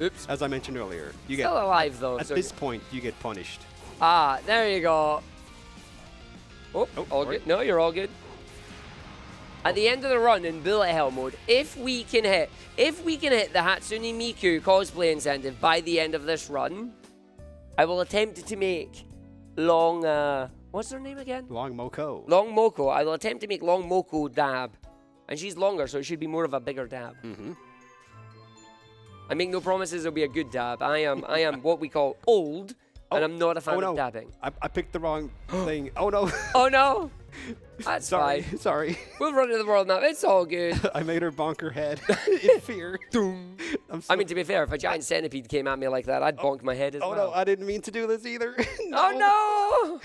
Oops. As I mentioned earlier. You Still get alive though. at So this point you get punished. there you go. Oh, Oh, all sorry. good. No, you're all good. At the end of the run in bullet hell mode, if we can hit the Hatsune Miku cosplay incentive by the end of this run, I will attempt to make Long what's her name again? Long Moko. Long Moko. I will attempt to make Long Moko dab. And she's longer, so it should be more of a bigger dab. Mm-hmm. I make no promises it'll be a good dab. I am what we call old, and I'm not a fan of dabbing. I picked the wrong thing. Oh no. Oh no! That's Sorry. fine. Sorry. We'll run into the world now. It's all good. I made her bonk her head in fear. I mean, to be fair, if a giant centipede came at me like that, I'd bonk my head as Oh well. no, I didn't mean to do this either. Oh no!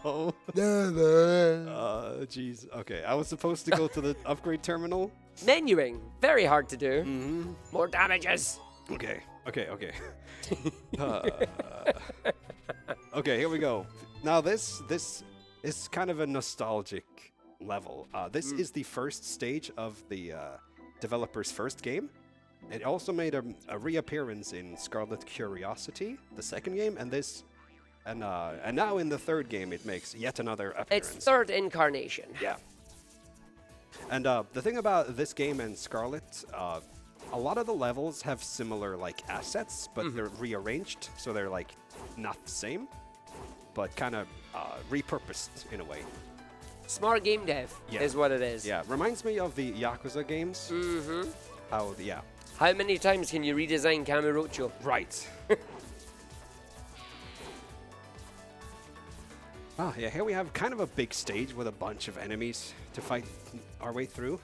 Oh no. Jeez. Okay, I was supposed to go to the upgrade terminal. Menuing, very hard to do. Mm-hmm. More damages. Okay. Okay, here we go. Now this is kind of a nostalgic level. This is the first stage of the developer's first game. It also made a reappearance in Scarlet Curiosity, the second game, and now in the third game it makes yet another appearance. It's third incarnation. Yeah. And the thing about this game and Scarlet, a lot of the levels have similar like assets, but they're rearranged, so they're like not the same, but kind of repurposed in a way. Smart game dev is what it is. Yeah, reminds me of the Yakuza games. Mm-hmm. How How many times can you redesign Kamurocho? right. Yeah, here we have kind of a big stage with a bunch of enemies to fight our way through.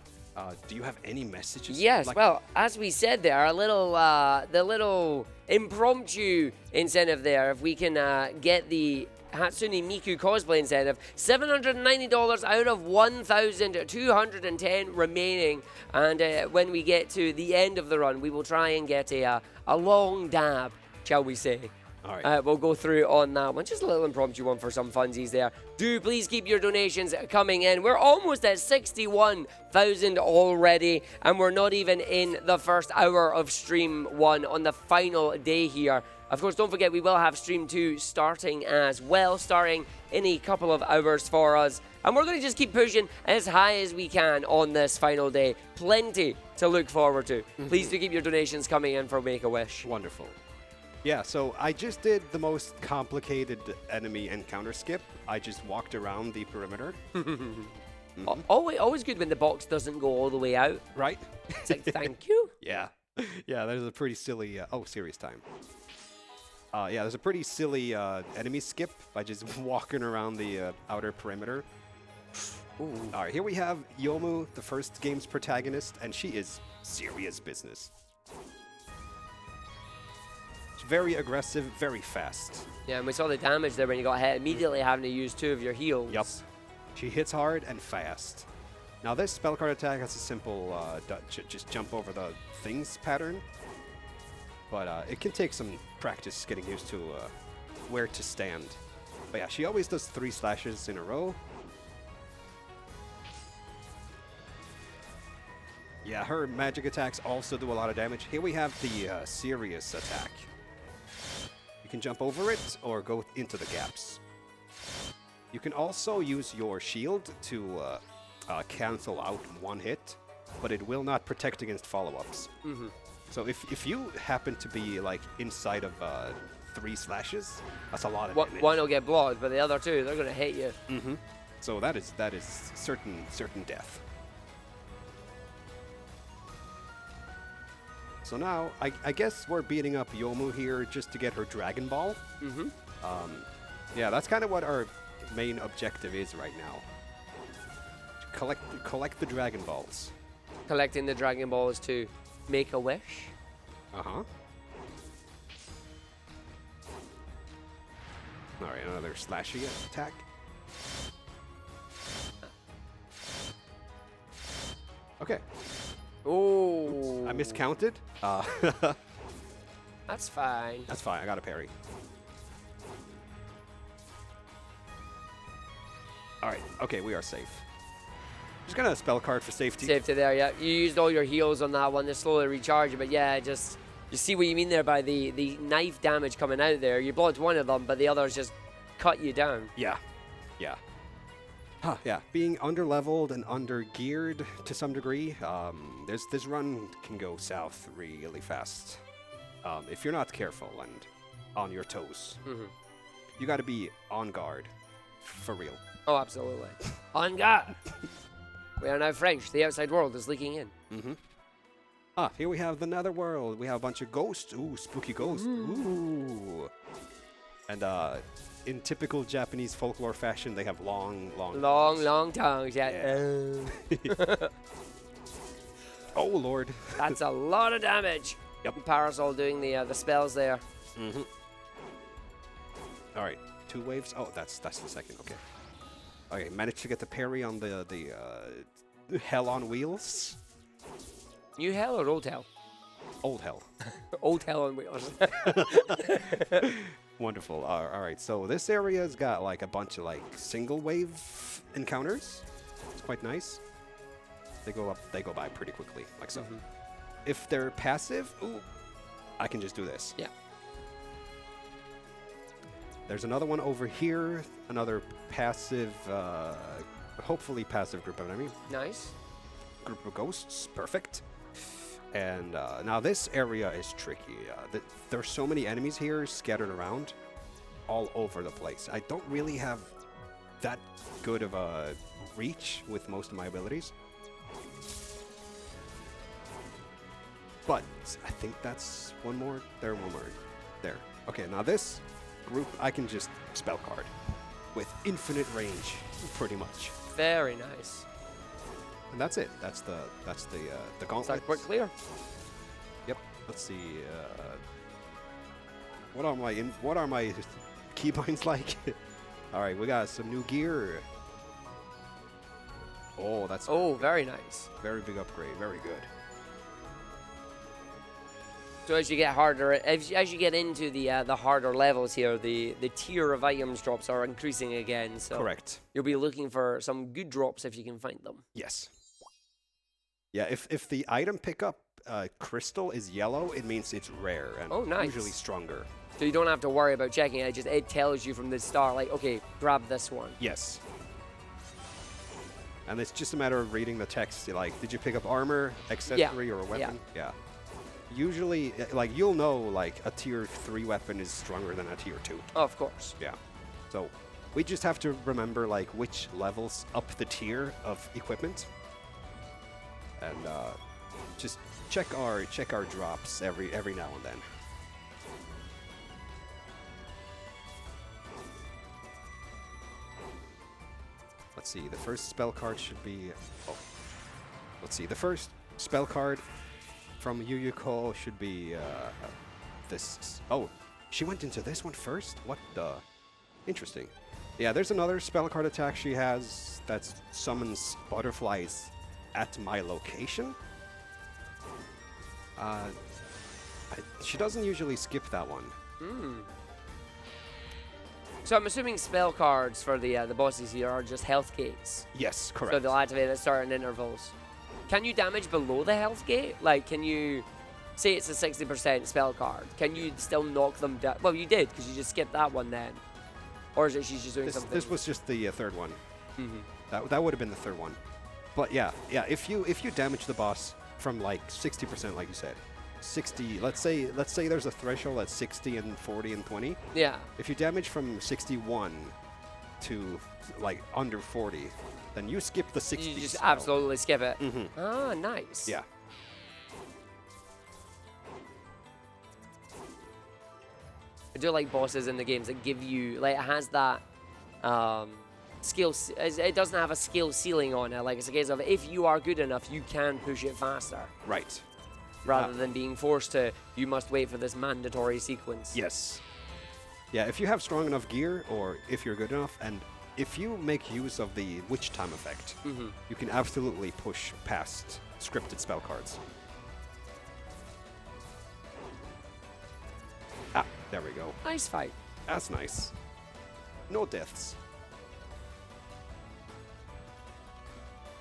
Do you have any messages? Yes, Like- well, as we said there, the little impromptu incentive there, if we can get the Hatsune Miku cosplay incentive, $790 out of 1,210 remaining. And when we get to the end of the run, we will try and get a long dab, shall we say. All right. We'll go through on that one. Just a little impromptu one for some funsies there. Do please keep your donations coming in. We're almost at 61,000 already, and we're not even in the first hour of Stream 1 on the final day here. Of course, don't forget we will have Stream 2 starting as well, starting in a couple of hours for us. And we're going to just keep pushing as high as we can on this final day. Plenty to look forward to. Please do keep your donations coming in for Make-A-Wish. Wonderful. Yeah, so I just did the most complicated enemy encounter skip. I just walked around the perimeter. Always good when the box doesn't go all the way out. Right? It's like, thank you. Yeah. Yeah, there's a pretty silly... oh, serious time. Yeah, there's a pretty silly enemy skip by just walking around the outer perimeter. Ooh. All right, here we have Yomu, the first game's protagonist, and she is serious business. She's very aggressive, very fast. Yeah, and we saw the damage there when you got hit, immediately having to use 2 of your heals. Yup. She hits hard and fast. Now this spell card attack has a simple just jump over the things pattern. But it can take some practice getting used to where to stand. But yeah, she always does 3 slashes in a row. Yeah, her magic attacks also do a lot of damage. Here we have the serious attack. You can jump over it or go into the gaps. You can also use your shield to cancel out 1 hit, but it will not protect against follow-ups. So if you happen to be like inside of 3 slashes, that's a lot of damage. One will get blocked, but the other 2, they're going to hit you. So that is certain death. So now, I guess we're beating up Yomu here just to get her Dragon Ball. Yeah, that's kind of what our main objective is right now. Collect the Dragon Balls. Collecting the Dragon Balls to make a wish. Uh-huh. All right, another slashy attack. Okay. Oh. I miscounted. That's fine. That's fine. I got a parry. All right. Okay, we are safe. Just gonna spell card for safety. Safety there, yeah. You used all your heals on that one to slowly recharge it, but yeah, just you see what you mean there by the knife damage coming out there. You blocked one of them, but the others just cut you down. Yeah. Yeah. Huh, yeah, being underleveled and under-geared to some degree, this run can go south really fast. If you're not careful and on your toes. You gotta be on guard. For real. Oh, absolutely. On guard! We are now French. The outside world is leaking in. Here we have the Netherworld. We have a bunch of ghosts. Ooh, spooky ghosts. Ooh. And in typical Japanese folklore fashion, they have long tongues. Yeah. Oh Lord. That's a lot of damage. Yep. Parasol doing the spells there. All right, 2 waves. Oh, that's the second. Okay. Okay, managed to get the parry on the hell on wheels. New hell or old hell? Old hell. Old hell on wheels. Wonderful. All right, so this area's got like a bunch of like single wave encounters. It's quite nice. They go by pretty quickly, like so. If they're passive, ooh, I can just do this. Yeah. There's another one over here, another passive, hopefully passive group of enemy. Nice. Group of ghosts, perfect. And now this area is tricky. There's so many enemies here scattered around all over the place. I don't really have that good of a reach with most of my abilities. But I think that's one more. There. Okay, now this group I can just spell card with infinite range, pretty much. Very nice. And that's it. That's the gauntlet. It's a quick clear. Yep. Let's see. What are my keybinds like? All right, we got some new gear. Oh, that's very nice. Very big upgrade. Very good. So as you get harder, as you get into the harder levels here, the tier of items drops are increasing again. So Correct. you'll be looking for some good drops if you can find them. Yes. Yeah, if the item pickup crystal is yellow, it means it's rare and usually stronger. So you don't have to worry about checking it. It tells you from the start, like, okay, grab this one. Yes. And it's just a matter of reading the text. Like, did you pick up armor, accessory, or a weapon? Yeah. Usually, like, you'll know, like, a tier 3 weapon is stronger than a tier 2. Oh, of course. Yeah. So we just have to remember, like, which levels up the tier of equipment. And just check our drops every now and then. Let's see, the first spell card should be... Oh. Let's see, the first spell card from Yuyuko should be this... Oh, she went into this one first? What the... Interesting. Yeah, there's another spell card attack she has that summons butterflies at my location. She doesn't usually skip that one. So I'm assuming spell cards for the bosses here are just health gates. Yes, correct. So they'll activate at certain intervals. Can you damage below the health gate? Like, can you say it's a 60% spell card? Can you still knock them down? Well, you did because you just skipped that one then. Or is it she's just doing something? This was just the third one. That would have been the third one. But yeah. If you damage the boss from like 60%, like you said, 60. Let's say there's a threshold at 60 and 40 and 20. Yeah. If you damage from 61 to like under 40, then you skip the 60. You just absolutely skip it. Ah, nice. Yeah. I do like bosses in the games that give you, like, it has that skill. It doesn't have a skill ceiling on it. Like, it's a case of if you are good enough, you can push it faster. Right. Rather than being forced to, you must wait for this mandatory sequence. Yes. Yeah, if you have strong enough gear, or if you're good enough, and if you make use of the witch time effect, you can absolutely push past scripted spell cards. Ah, there we go. Nice fight. That's nice. No deaths.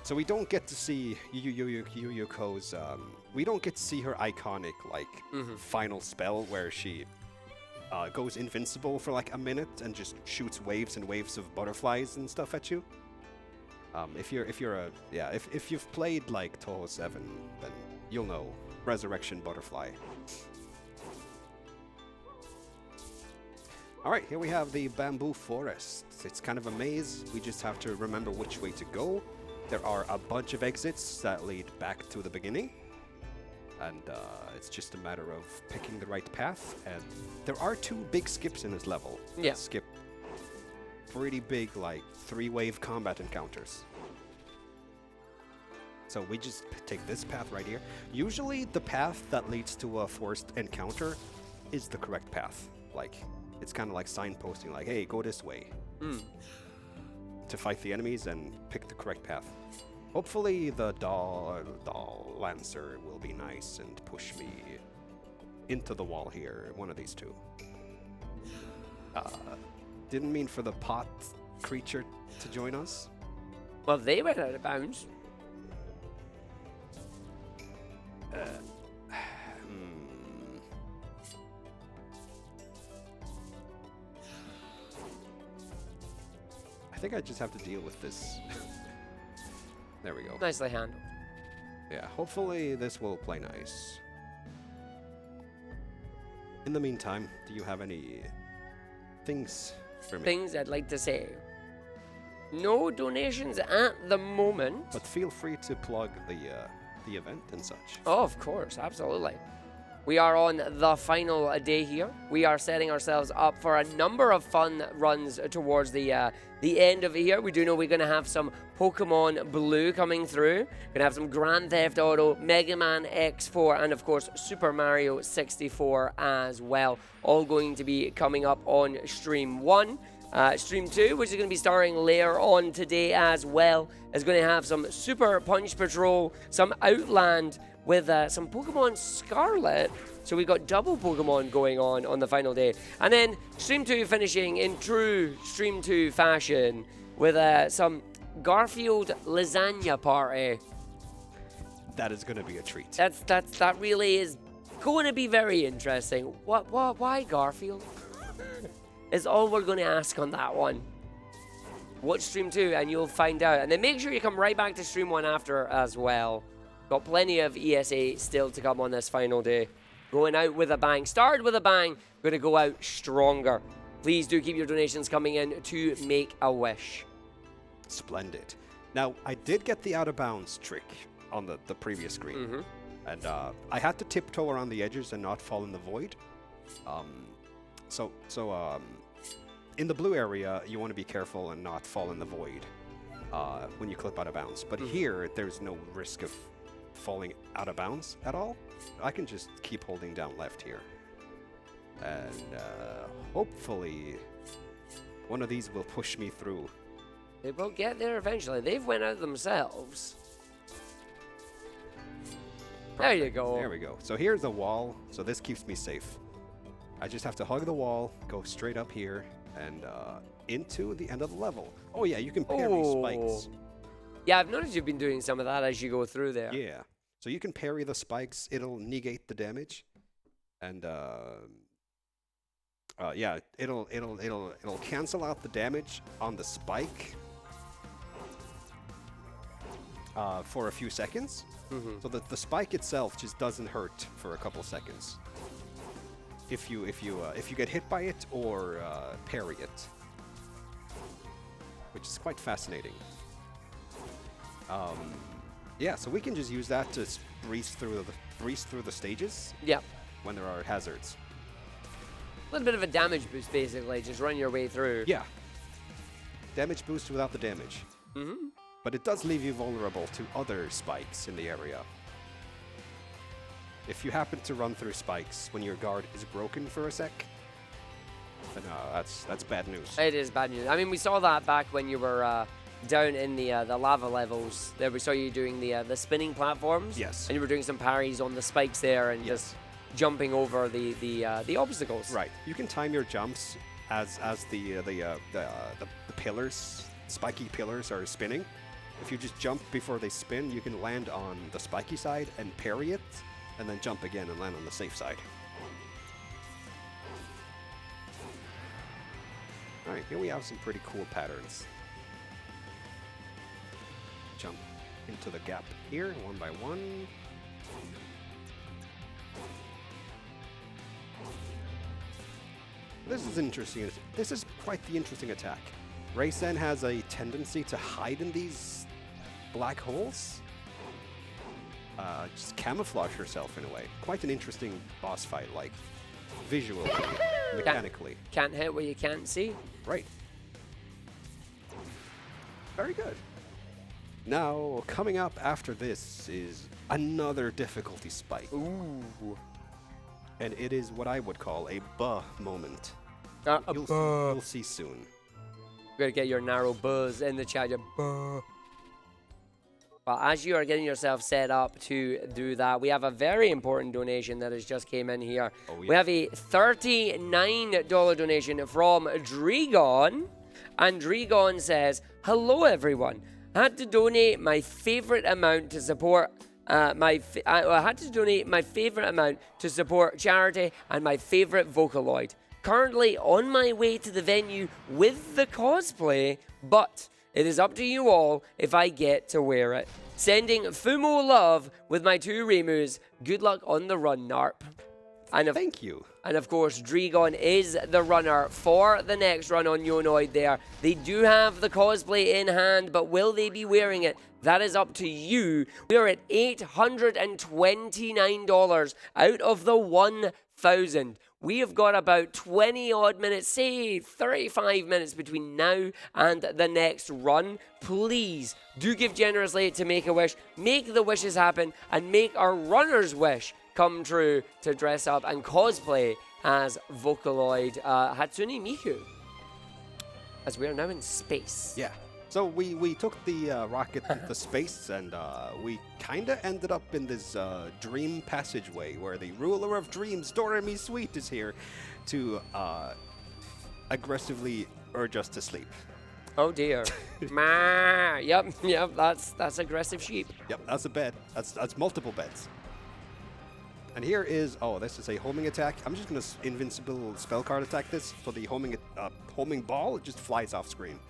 So we don't get to see Yuyuko's, we don't get to see her iconic, like, final spell where she goes invincible for like a minute and just shoots waves and waves of butterflies and stuff at you. If you've played like Touhou 7, then you'll know Resurrection Butterfly. All right, here we have the bamboo forest. It's kind of a maze. We just have to remember which way to go. There are a bunch of exits that lead back to the beginning. And it's just a matter of picking the right path. And there are 2 big skips in this level. Yeah. Skip pretty big, like, 3-wave combat encounters. So we just take this path right here. Usually the path that leads to a forced encounter is the correct path. Like, it's kind of like signposting, like, hey, go this way. To fight the enemies and pick the correct path. Hopefully the doll lancer will be nice and push me into the wall here. One of these 2. Didn't mean for the pot creature to join us. Well, they went out of bounds. I think I just have to deal with this. There we go. Nicely handled. Yeah, hopefully this will play nice. In the meantime, do you have any things for me? Things I'd like to say. No donations at the moment. But feel free to plug the event and such. Oh, of course, absolutely. We are on the final day here. We are setting ourselves up for a number of fun runs towards the end of it here. We do know we're going to have some Pokemon Blue coming through. We're going to have some Grand Theft Auto, Mega Man X4, and of course Super Mario 64 as well. All going to be coming up on Stream 1. Stream 2, which is going to be starting later on today as well, is going to have some Super Punch Patrol, some Outland with some Pokemon Scarlet. So we've got double Pokemon going on the final day. And then Stream 2 finishing in true Stream 2 fashion with some Garfield Lasagna Party. That is going to be a treat. That really is going to be very interesting. Why Garfield? Is all we're going to ask on that one. Watch Stream 2 and you'll find out. And then make sure you come right back to Stream 1 after as well. Got plenty of ESA still to come on this final day. Going out with a bang. Started with a bang. Going to go out stronger. Please do keep your donations coming in to make a wish. Splendid. Now, I did get the out of bounds trick on the previous screen. And I had to tiptoe around the edges and not fall in the void. So in the blue area, you want to be careful and not fall in the void when you clip out of bounds. But here, there's no risk of falling out of bounds at all. I can just keep holding down left here. And hopefully, one of these will push me through. They will get there eventually. They've went out themselves. There you go. There we go. So here's the wall. So this keeps me safe. I just have to hug the wall, go straight up here, and into the end of the level. Oh yeah, you can parry spikes. Yeah, I've noticed you've been doing some of that as you go through there. Yeah. So you can parry the spikes. It'll negate the damage, and yeah, it'll cancel out the damage on the spike for a few seconds. So that the spike itself just doesn't hurt for a couple seconds. If you get hit by it or parry it, which is quite fascinating. Yeah, so we can just use that to breeze through the stages. Yeah. When there are hazards. A little bit of a damage boost, basically. Just run your way through. Yeah. Damage boost without the damage. But it does leave you vulnerable to other spikes in the area. If you happen to run through spikes when your guard is broken for a sec, then that's bad news. It is bad news. I mean, we saw that back when you were down in the lava levels. There we saw you doing the spinning platforms. Yes. And you were doing some parries on the spikes there and just jumping over the obstacles. Right. You can time your jumps as the pillars, spiky pillars, are spinning. If you just jump before they spin, you can land on the spiky side and parry it, and then jump again and land on the safe side. All right, here we have some pretty cool patterns. Jump into the gap here, one by one. This is interesting. This is quite the interesting attack. Reimu has a tendency to hide in these black holes. Just camouflage herself in a way. Quite an interesting boss fight, like visually, mechanically. Can't hit what you can't see. Right. Very good. Now, coming up after this is another difficulty spike. Ooh. And it is what I would call a moment. You'll see soon. You're going to get your Naro buzz in the chat. Well, as you are getting yourself set up to do that, we have a very important donation that has just came in here. Oh, yeah. We have a $39 donation from Dregon. And Dregon says, "Hello, everyone. I had to donate my favorite amount to support I had to donate my favorite amount to support charity and my favorite Vocaloid. Currently on my way to the venue with the cosplay, but it is up to you all if I get to wear it. Sending Fumo love with my 2 Reimus. Good luck on the run, Narp." And thank you. And of course, Dregon is the runner for the next run on Yonoid there. They do have the cosplay in hand, but will they be wearing it? That is up to you. We're at $829 out of the 1,000. We have got about 20 odd minutes, say 35 minutes between now and the next run. Please do give generously to Make-A-Wish. Make the wishes happen and make our runner's wish come true to dress up and cosplay as Vocaloid Hatsune Miku. As we are now in space. Yeah. So we took the rocket to space, and we kind of ended up in this dream passageway where the ruler of dreams, Doremi Sweet, is here to aggressively urge us to sleep. Oh dear. Ma. Yep. That's aggressive sheep. Yep, that's a bed. That's multiple beds. And here is, this is a homing attack. I'm just going to invincible spell card attack this. So the homing ball, it just flies off screen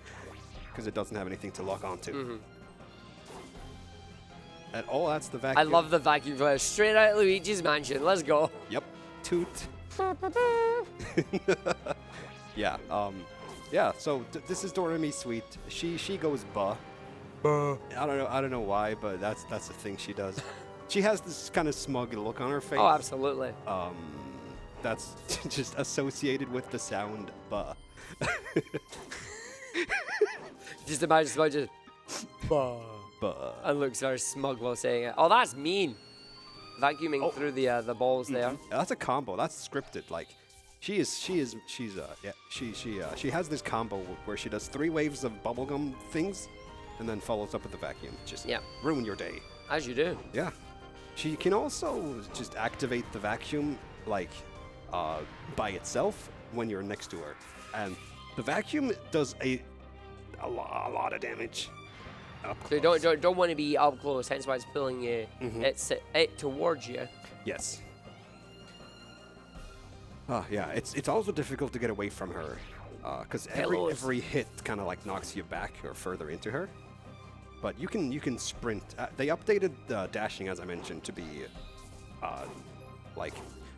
because it doesn't have anything to lock onto. Mm-hmm. And that's the vacuum. I love the vacuum flash. Straight out of Luigi's Mansion. Let's go. Yep. Toot. Yeah. Yeah. So this is Doremi Sweet. She goes bah. I don't know why, but that's the thing she does. She has this kind of smug look on her face. Oh, absolutely. That's just associated with the sound bah. Just imagine bah. Bah. And looks very smug while saying it. Oh, that's mean. Vacuuming through the balls there. That's a combo. That's scripted. Like, she has this combo where she does 3 waves of bubblegum things, and then follows up with the vacuum. Just ruin your day. As you do. Yeah. She can also just activate the vacuum like by itself when you're next to her, and the vacuum does a lot of damage. So you don't want to be up close, hence why it's pulling you it towards you. Yes. Yeah, it's also difficult to get away from her, because every hit kind of like knocks you back or further into her. But you can sprint. They updated dashing, as I mentioned, to be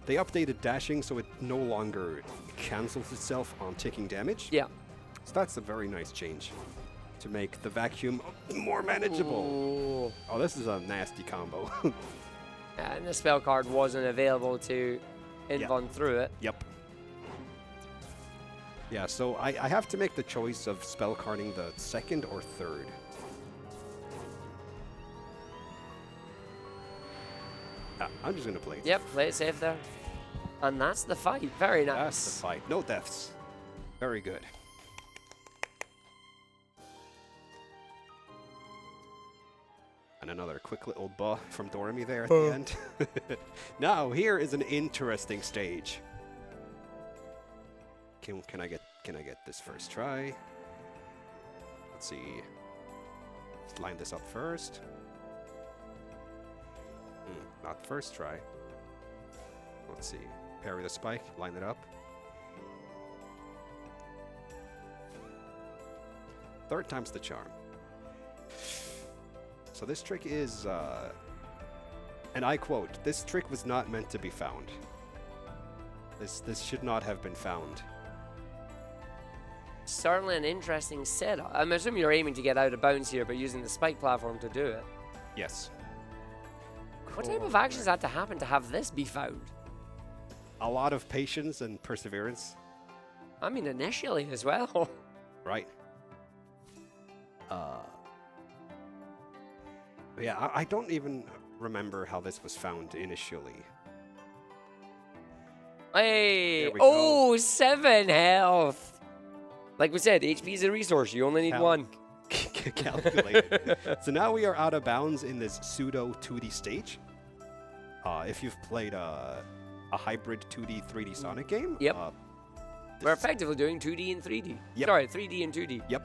they updated dashing so it no longer cancels itself on taking damage. Yeah. So that's a very nice change to make the vacuum more manageable. Ooh. Oh, this is a nasty combo. And the spell card wasn't available to invuln through it. Yep. Yeah, so I have to make the choice of spell carding the second or third. I'm just going to play it. Yep, play it safe there. And that's the fight. Very nice. That's the fight. No deaths. Very good. And another quick little buh from Doremi there at the end. Now, here is an interesting stage. Can I get this first try? Let's see. Let's line this up first. Not first try. Let's see. Parry the spike, line it up. Third time's the charm. So this trick is, and I quote, "This trick was not meant to be found. This should not have been found." Certainly an interesting setup. I'm assuming you're aiming to get out of bounds here, but using the spike platform to do it. Yes. What type of actions had to happen to have this be found? A lot of patience and perseverance. I mean, initially as well. Right. Yeah, I don't even remember how this was found initially. Hey! There we Oh, 7 health! Like we said, HP is a resource. You only need 1. Calculated. So now we are out of bounds in this pseudo 2D stage. If you've played a hybrid 2D 3D Sonic game, yep, we're effectively doing 2D and 3D. Yep. Sorry, 3D and 2D. Yep.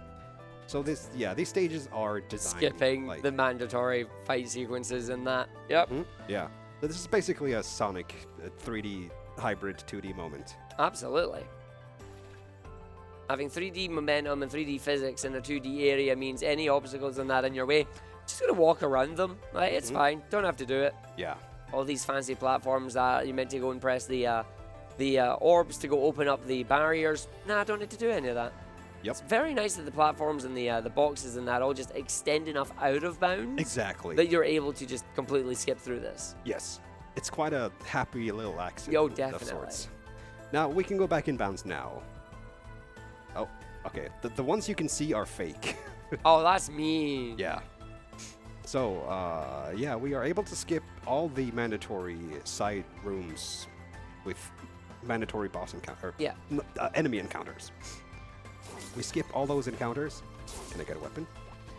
So these stages are designed skipping the mandatory fight sequences and that. Yep. Yeah. So this is basically a Sonic 3D hybrid 2D moment. Absolutely. Having 3D momentum and 3D physics in a 2D area means any obstacles in that in your way, just gotta walk around them. Right? It's fine. Don't have to do it. Yeah. All these fancy platforms that you meant to go and press the orbs to go open up the barriers. Nah, I don't need to do any of that. Yep. It's very nice that the platforms and the boxes and that all just extend enough out of bounds. Exactly. That you're able to just completely skip through this. Yes. It's quite a happy little accident. Yo, Of definitely. sorts. Now, we can go back in bounds now. Oh, okay. The ones you can see are fake. Oh, that's mean. Yeah. So, yeah, we are able to skip all the mandatory side rooms with mandatory boss encounter. Yeah. Enemy encounters. We skip all those encounters. Can I get a weapon?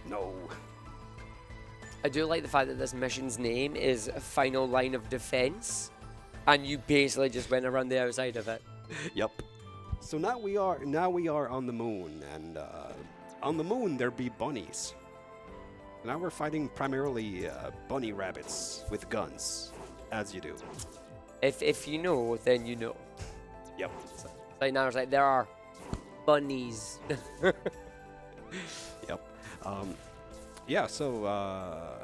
No. I do like the fact that this mission's name is Final Line of Defense, and you basically just went around the outside of it. Yep. So now we are on the moon, and on the moon there be bunnies. Now we're fighting primarily bunny rabbits with guns, as you do. If you know, then you know. Yep. So, like now it's like there are bunnies. Yep. Yeah. So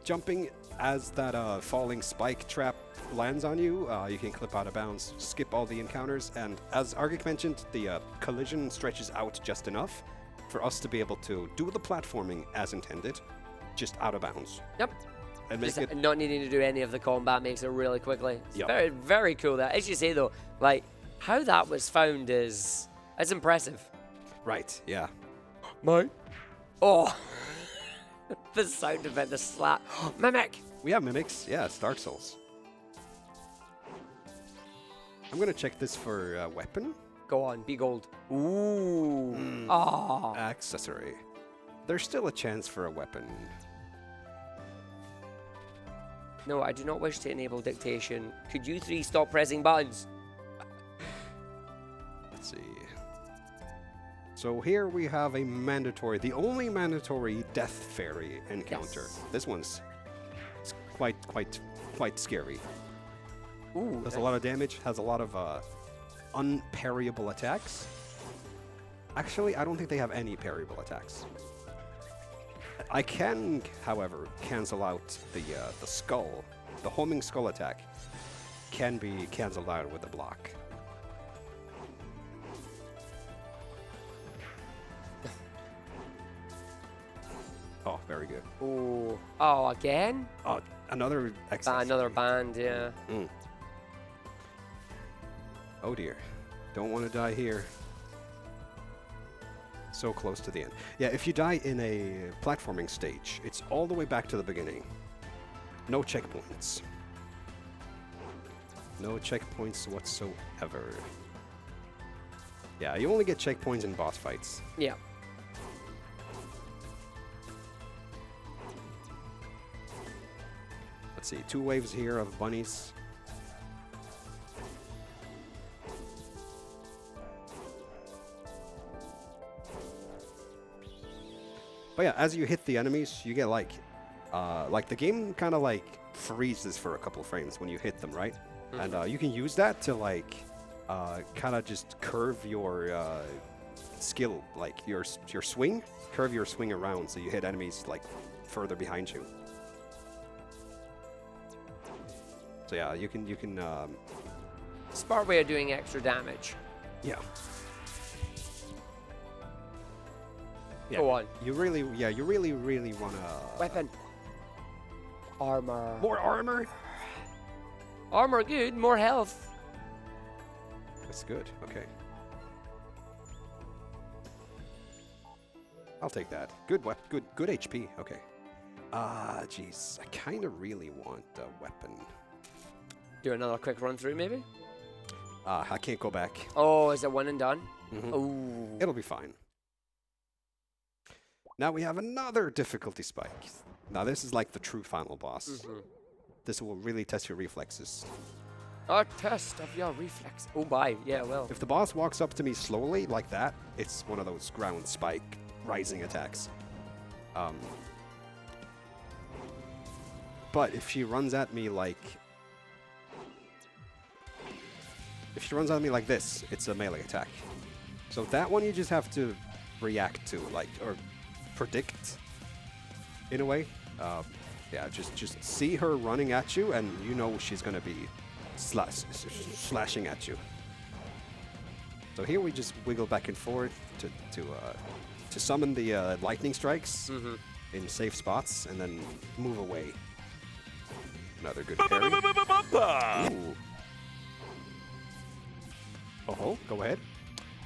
jumping as that falling spike trap lands on you, you can clip out of bounds, skip all the encounters, and as Argic mentioned, the collision stretches out just enough for us to be able to do the platforming as intended, just out of bounds. Yep. And make Just it not needing to do any of the combat makes it really quickly. It's Yep. very, very cool. That, as you say though, like how that was found is impressive. right. Yeah. Mate. Oh, the sound of it, the slap. Mimic. We have mimics. Yeah, it's Dark Souls. I'm gonna check this for weapon Go on, be gold. Ooh. Ah. accessory. There's still a chance for a weapon. No, I do not wish to enable dictation. Could you three stop pressing buttons? Let's see. So here we have the only mandatory death fairy encounter. Yes. This one's it's quite scary. Ooh. Does a lot of damage, has a lot of unparryable attacks. Actually, I don't think they have any parryable attacks. I can, however, cancel out the skull. The homing skull attack can be cancelled out with a block. Oh, very good. Ooh. Oh, again? Oh, another Another band, yeah. Mm. Oh dear. Don't want to die here. So close to the end. Yeah, if you die in a platforming stage, it's all the way back to the beginning. No checkpoints. No checkpoints whatsoever. Yeah, you only get checkpoints in boss fights. Yeah. Let's see, 2 waves here of bunnies. But yeah, as you hit the enemies, you get like the game kind of like freezes for a couple frames when you hit them, right? Mm-hmm. And you can use that to like kind of just curve your skill, like your swing, curve your swing around so you hit enemies like further behind you. So yeah, you can Smart way of doing extra damage. yeah. Yeah, Go on. You really wanna Weapon. Armor. more armor. Armor good, more health. That's good. Okay. I'll take that. Good HP. Okay. Jeez. I kind of really want a weapon. Do another quick run through maybe? I can't go back. Oh, is it one and done? Mhm. Oh. It'll be fine. Now we have another difficulty spike. Now this is like the true final boss. Mm-hmm. This will really test your reflexes. A test of your reflex. Oh, bye. Yeah, well. If the boss walks up to me slowly like that, it's one of those ground spike rising attacks. But if she runs at me like this, it's a melee attack. So that one you just have to react to, like, or predict in a way. Yeah, just see her running at you, and you know she's gonna be slashing at you. So here we just wiggle back and forth to summon the lightning strikes in safe spots, and then move away. Another good parry. Ooh. Oh, go ahead.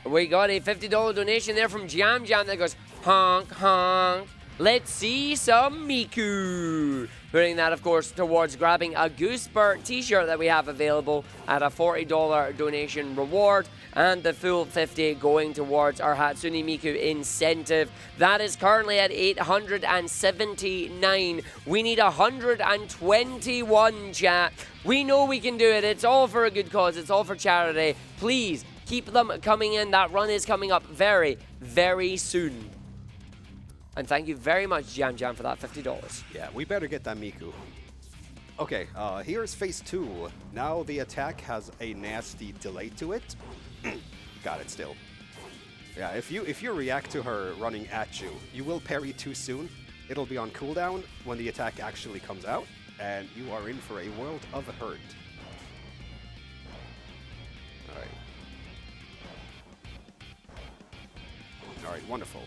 We got a $50 donation there from Jam Jam that goes honk honk Let's see some Miku. Putting that, of course, towards grabbing a Goosebird t-shirt that we have available at a $40 donation reward, and the full 50 going towards our Hatsune Miku incentive. That is currently at 879. We need 121, chat. We know we can do it. It's all for a good cause. It's all for charity. Please keep them coming in. That run is coming up very, very soon. And thank you very much, Jam Jam, for that $50. Yeah, we better get that Miku. Okay, here's phase 2. Now the attack has a nasty delay to it. Got it still. Yeah, if you react to her running at you, you will parry too soon. It'll be on cooldown when the attack actually comes out, and you are in for a world of hurt. Alright. Alright, wonderful.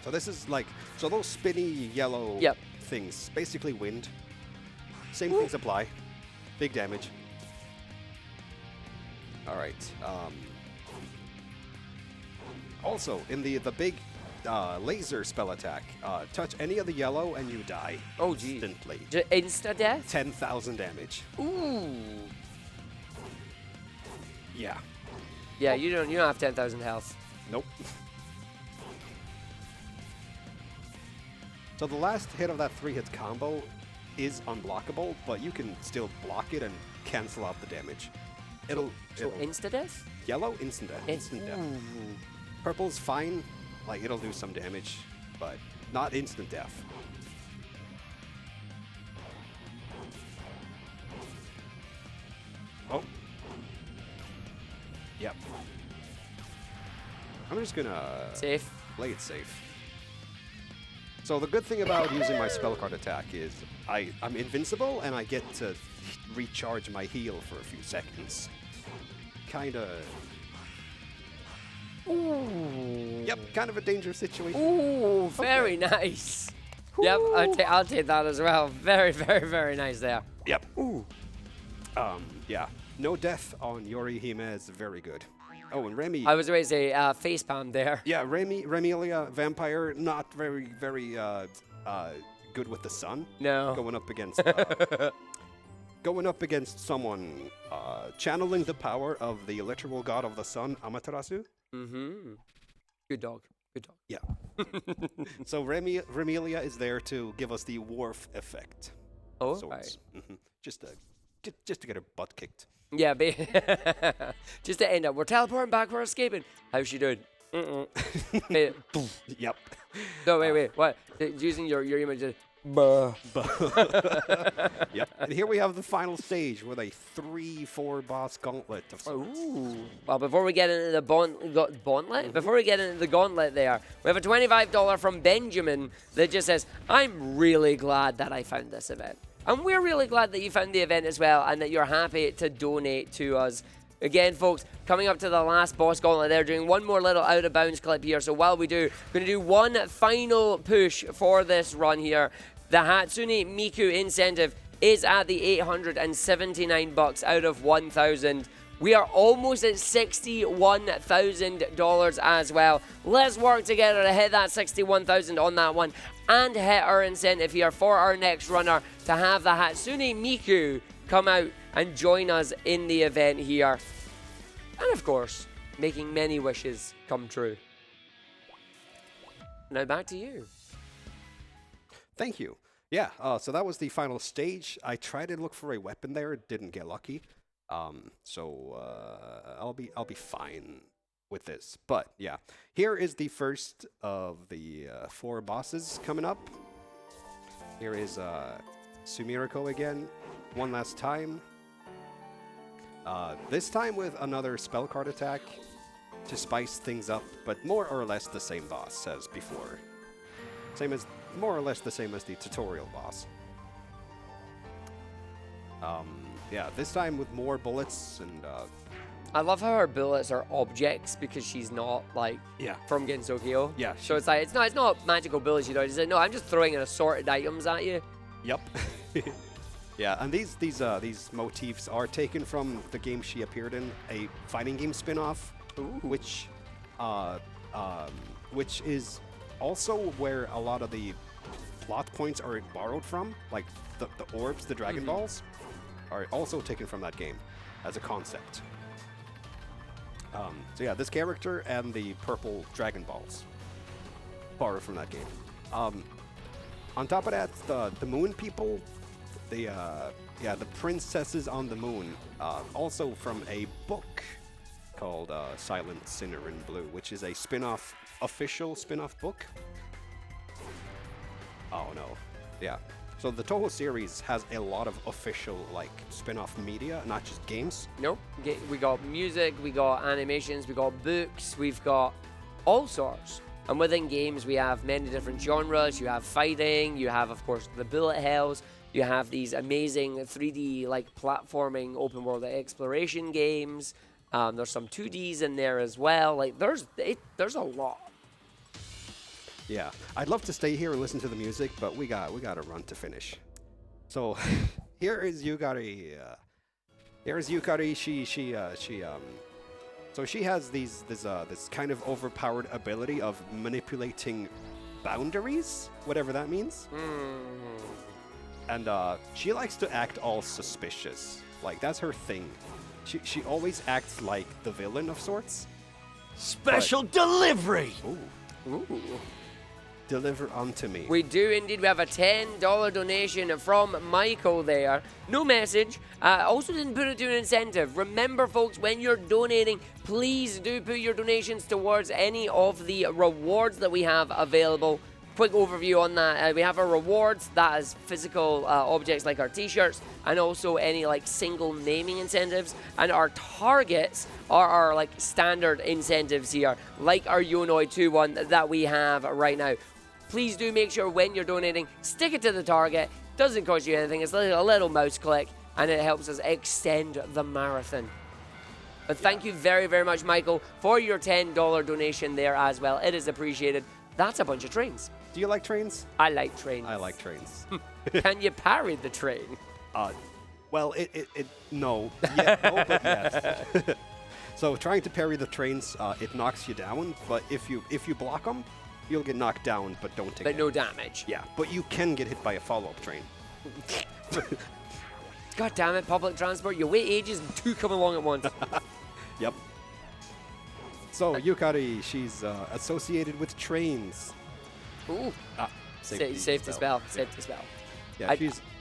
So this is like, so those spinny yellow things, basically wind. Same things apply. Big damage. All right. Also, in the big laser spell attack, touch any of the yellow and you die. Oh, geez. Instantly. Insta death? 10,000 damage. Ooh. Yeah. Yeah, you don't have 10,000 health. Nope. So the last hit of that 3-hit combo is unblockable, but you can still block it and cancel out the damage. It'll insta-death? Yellow, instant death. Instant death. Purple's fine, like it'll do some damage, but not instant death. Oh. Yep. I'm just gonna Safe. play it safe. So the good thing about using my spell card attack is I'm invincible and I get to recharge my heal for a few seconds. Kinda... Ooh. Yep, kind of a dangerous situation. Ooh, very nice. Yep, I'll take that as well. Very, very, very nice there. Yep. Ooh. Yeah. No death on Yorihime is very good. Oh, and Remy... I was going to say facepalm there. Yeah, Remelia, vampire, not very, very good with the sun. No. Going up against someone channeling the power of the literal god of the sun, Amaterasu. Mm-hmm. Good dog. Good dog. Yeah. So Remelia is there to give us the Wharf effect. Oh, Swords. right. Mm-hmm. Just to get her butt kicked. Yeah, just to end up. We're teleporting back. We're escaping. How's she doing? Hey, Yep. no, wait. What? Using your image. Yep. And here we have the final stage with a 3-4 boss gauntlet of sorts. Ooh. Well, before we get into the gauntlet, before we get into the gauntlet there, we have a $25 from Benjamin that just says, I'm really glad that I found this event. And we're really glad that you found the event as well and that you're happy to donate to us. Again, folks, coming up to the last boss gauntlet, they're doing one more little out-of-bounds clip here. So while we do, we're going to do one final push for this run here. The Hatsune Miku incentive is at the $879 out of 1,000. We are almost at $61,000 as well. Let's work together to hit that $61,000 on that one and hit our incentive here for our next runner to have the Hatsune Miku come out and join us in the event here. And of course, making many wishes come true. Now back to you. Thank you. Yeah, so that was the final stage. I tried to look for a weapon there, didn't get lucky. So I'll be fine with this. But yeah, here is the first of the 4 bosses coming up. Here is Sumirako again, one last time. This time with another spell card attack to spice things up, but more or less the same boss as before. More or less the same as the tutorial boss. Yeah, this time with more bullets and... I love how her bullets are objects because she's not like from Gensokyo. Yeah. So it's like it's not magical bullets, you know. It's like, no, I'm just throwing an assorted items at you. Yep. Yeah, and these motifs are taken from the game she appeared in, a fighting game spin-off, which is also where a lot of the plot points are borrowed from, like the orbs, the Dragon Balls, are also taken from that game as a concept. So yeah, this character and the purple Dragon Balls borrowed from that game. On top of that, the Moon People, the princesses on the moon, also from a book called Silent Sinner in Blue, which is a official spin-off book. Oh no, yeah. So the Touhou series has a lot of official like spin-off media, not just games. Nope. We got music, we got animations, we got books, we've got all sorts. And within games, we have many different genres. You have fighting, you have, of course, the bullet hells, you have these amazing 3D like platforming open world exploration games. There's some 2Ds in there as well. Like there's a lot. Yeah, I'd love to stay here and listen to the music, but we got to run to finish. So here is Yukari. Here's Yukari. So she has this kind of overpowered ability of manipulating boundaries, whatever that means. And she likes to act all suspicious. Like that's her thing. She always acts like the villain of sorts. Special delivery. Ooh. Deliver unto me. We do indeed. We have a $10 donation from Michael there. No message. Also didn't put it to an incentive. Remember, folks, when you're donating, please do put your donations towards any of the rewards that we have available. Quick overview on that. We have our rewards. That is physical objects like our t-shirts, and also any like single naming incentives. And our targets are our like standard incentives here, like our Yonoid 2 one that we have right now. Please do make sure when you're donating, stick it to the target. Doesn't cost you anything. It's a little mouse click, and it helps us extend the marathon. But thank you very, very much, Michael, for your $10 donation there as well. It is appreciated. That's a bunch of trains. Do you like trains? I like trains. I like trains. Can you parry the train? Well, no. Yeah, no, but yes. So trying to parry the trains, it knocks you down, but if you block them, you'll get knocked down, but don't take But no damage. Yeah, but you can get hit by a follow-up train. God damn it, public transport. You wait ages and two come along at once. Yep. So Yukari, she's associated with trains. Ooh. Safety spell. Safety spell.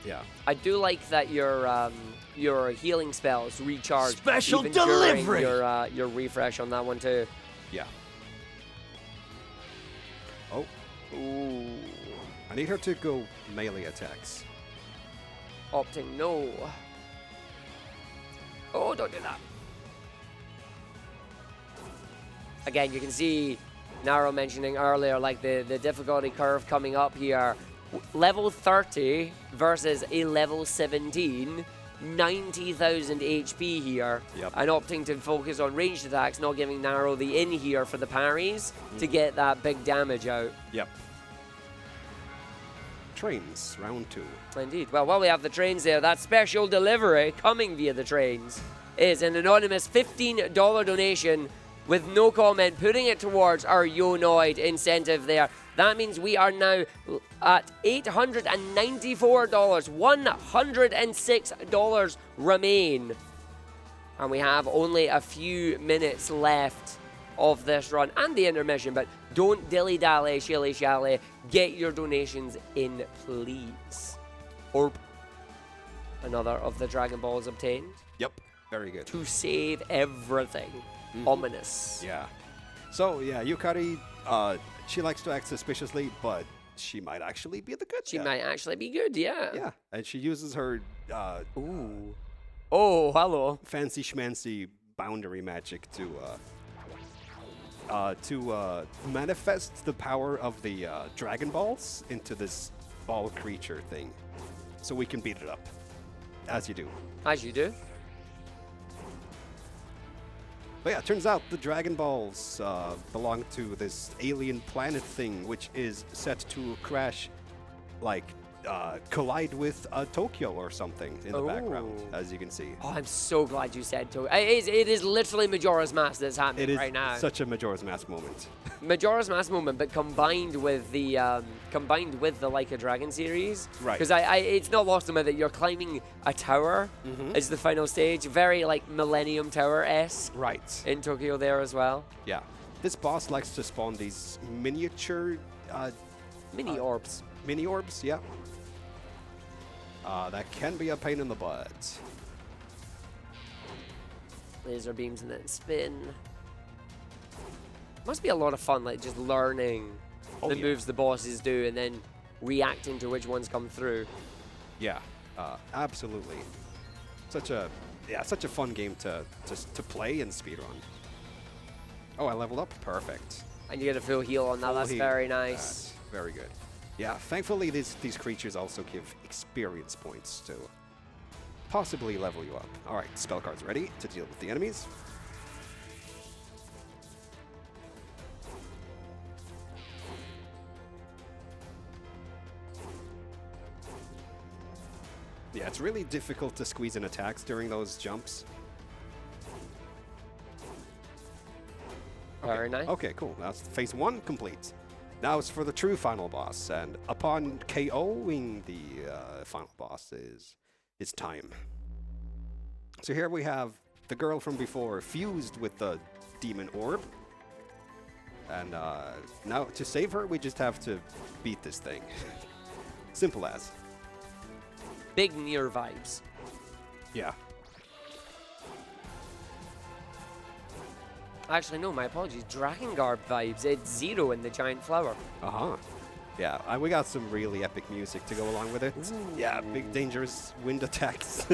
Yeah, I do like that your healing spells recharge. Special even delivery. During your refresh on that one too. Yeah. Oh. Ooh. I need her to go melee attacks. Opting no. Oh, don't do that. Again, you can see Naro mentioning earlier, like the difficulty curve coming up here. Level 30 versus a level 17, 90,000 HP here. Yep. And opting to focus on ranged attacks, not giving Naro the in here for the parries to get that big damage out. Yep. Trains, round 2. Indeed. Well, while we have the trains there, that special delivery coming via the trains is an anonymous $15 donation with no comment, putting it towards our Yonoid incentive there. That means we are now at $894. $106 remain. And we have only a few minutes left of this run and the intermission, but don't dilly-dally, shilly-shally. Get your donations in, please. Or another of the Dragon Balls obtained. Yep. Very good. To save everything. Ominous. Yeah. So, yeah, Yukari, she likes to act suspiciously, but she might actually be the good She guy. might actually be good, yeah. Yeah, and she uses her Ooh. Oh, hello. fancy schmancy boundary magic to manifest the power of the Dragon Balls into this ball creature thing, so we can beat it up, as you do. As you do. But yeah, it turns out the Dragon Balls belong to this alien planet thing, which is set to crash like collide with Tokyo or something in the background, as you can see. Oh, I'm so glad you said Tokyo. It is literally Majora's Mask that's happening right now. It is such a Majora's Mask moment. Majora's Mask moment, but combined with the Like a Dragon series. Right. Because it's not lost on me that you're climbing a tower as the final stage, very like Millennium Tower-esque. Right. In Tokyo there as well. Yeah. This boss likes to spawn these miniature... Mini orbs. Mini orbs, yeah. That can be a pain in the butt. Laser beams and then spin. Must be a lot of fun, like just learning the moves the bosses do and then reacting to which ones come through. Yeah, absolutely. Such a fun game to play and speedrun. Oh, I leveled up. Perfect. And you get a full heal on that. Full That's heal. very nice. That's very good. Yeah, thankfully these creatures also give experience points to possibly level you up. All right, spell cards ready to deal with the enemies. Yeah, it's really difficult to squeeze in attacks during those jumps. Very nice. Okay, cool. That's phase 1 complete. Now it's for the true final boss, and upon KOing the final boss is time. So here we have the girl from before fused with the demon orb. And now to save her, we just have to beat this thing. Simple as. Big Nier vibes. Yeah. Actually, no, my apologies. Drakengard vibes. It's Zero in the giant flower. Uh-huh. Yeah, we got some really epic music to go along with it. Ooh. Yeah, big dangerous wind attacks.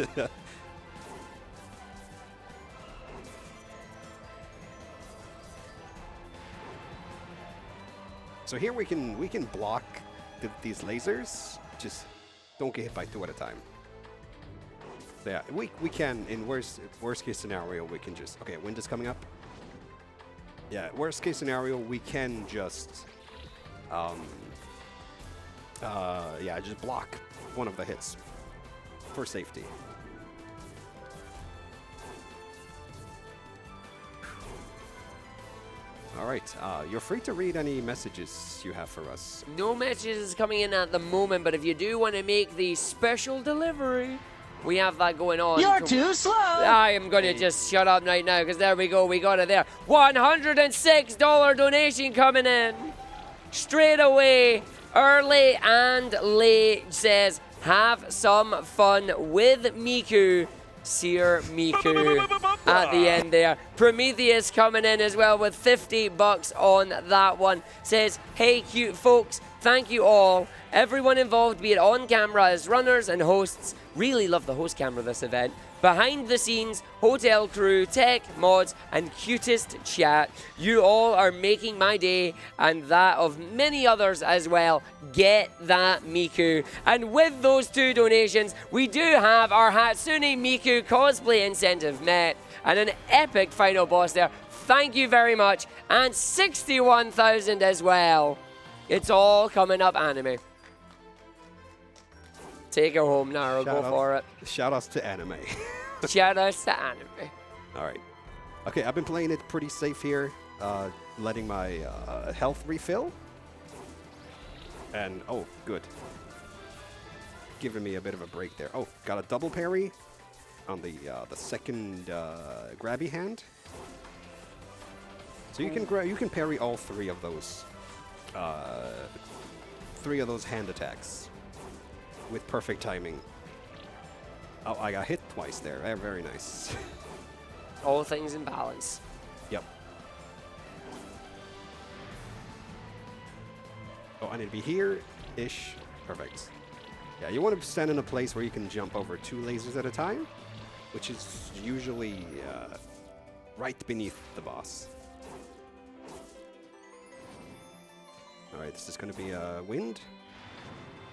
So here we can block these lasers. Just don't get hit by 2 at a time. So yeah, we can, in worst case scenario, we can just, okay, wind is coming up. Yeah, worst case scenario, we can just, just block one of the hits for safety. All right, you're free to read any messages you have for us. No messages coming in at the moment, but if you do want to make the special delivery, we have that going on. You're too slow. I am going to just shut up right now because there we go. We got it there. $106 donation coming in. Straight away, early and late says, have some fun with Miku. Seer Miku at the end there. Prometheus coming in as well with $50 on that one. Says, hey cute folks, thank you all. Everyone involved, be it on camera as runners and hosts. Really love the host camera this event. Behind the scenes, hotel crew, tech, mods, and cutest chat. You all are making my day and that of many others as well. Get that Miku. And with those 2 donations, we do have our Hatsune Miku cosplay incentive met and an epic final boss there. Thank you very much. And 61,000 as well. It's all coming up anime. Take it home, Naro. Go for it. Shout outs to anime. Shout outs to anime. All right. Okay, I've been playing it pretty safe here, letting my health refill. And, oh, good. Giving me a bit of a break there. Oh, got a double parry on the second grabby hand. So you can parry all 3 of those hand attacks with perfect timing. Oh, I got hit twice there. Very nice. All things in balance. Yep. Oh, I need to be here-ish. Perfect. Yeah, you want to stand in a place where you can jump over 2 lasers at a time, which is usually right beneath the boss. All right, this is going to be a wind.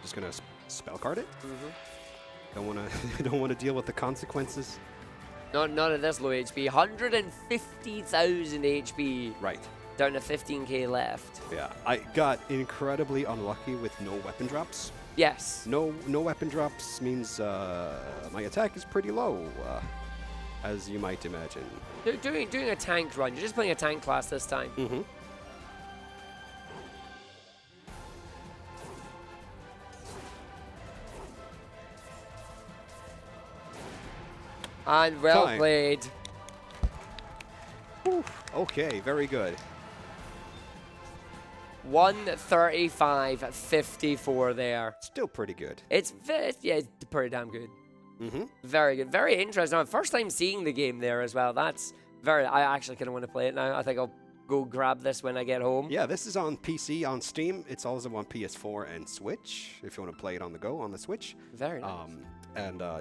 Just going to spell card it. Don't want to deal with the consequences. Not at this low HP. 150,000 HP. Right. Down to 15k left. Yeah, I got incredibly unlucky with no weapon drops. Yes. No weapon drops means my attack is pretty low, as you might imagine. Doing a tank run. You're just playing a tank class this time. Mm-hmm. And well Fine. played. Okay, very good. 135.54 there. Still pretty good. It's pretty damn good. Mm-hmm. Very good. Very interesting. First time seeing the game there as well. That's very. I actually kind of want to play it now. I think I'll go grab this when I get home. Yeah, this is on PC, on Steam. It's also on PS4 and Switch, if you want to play it on the go on the Switch. Very nice.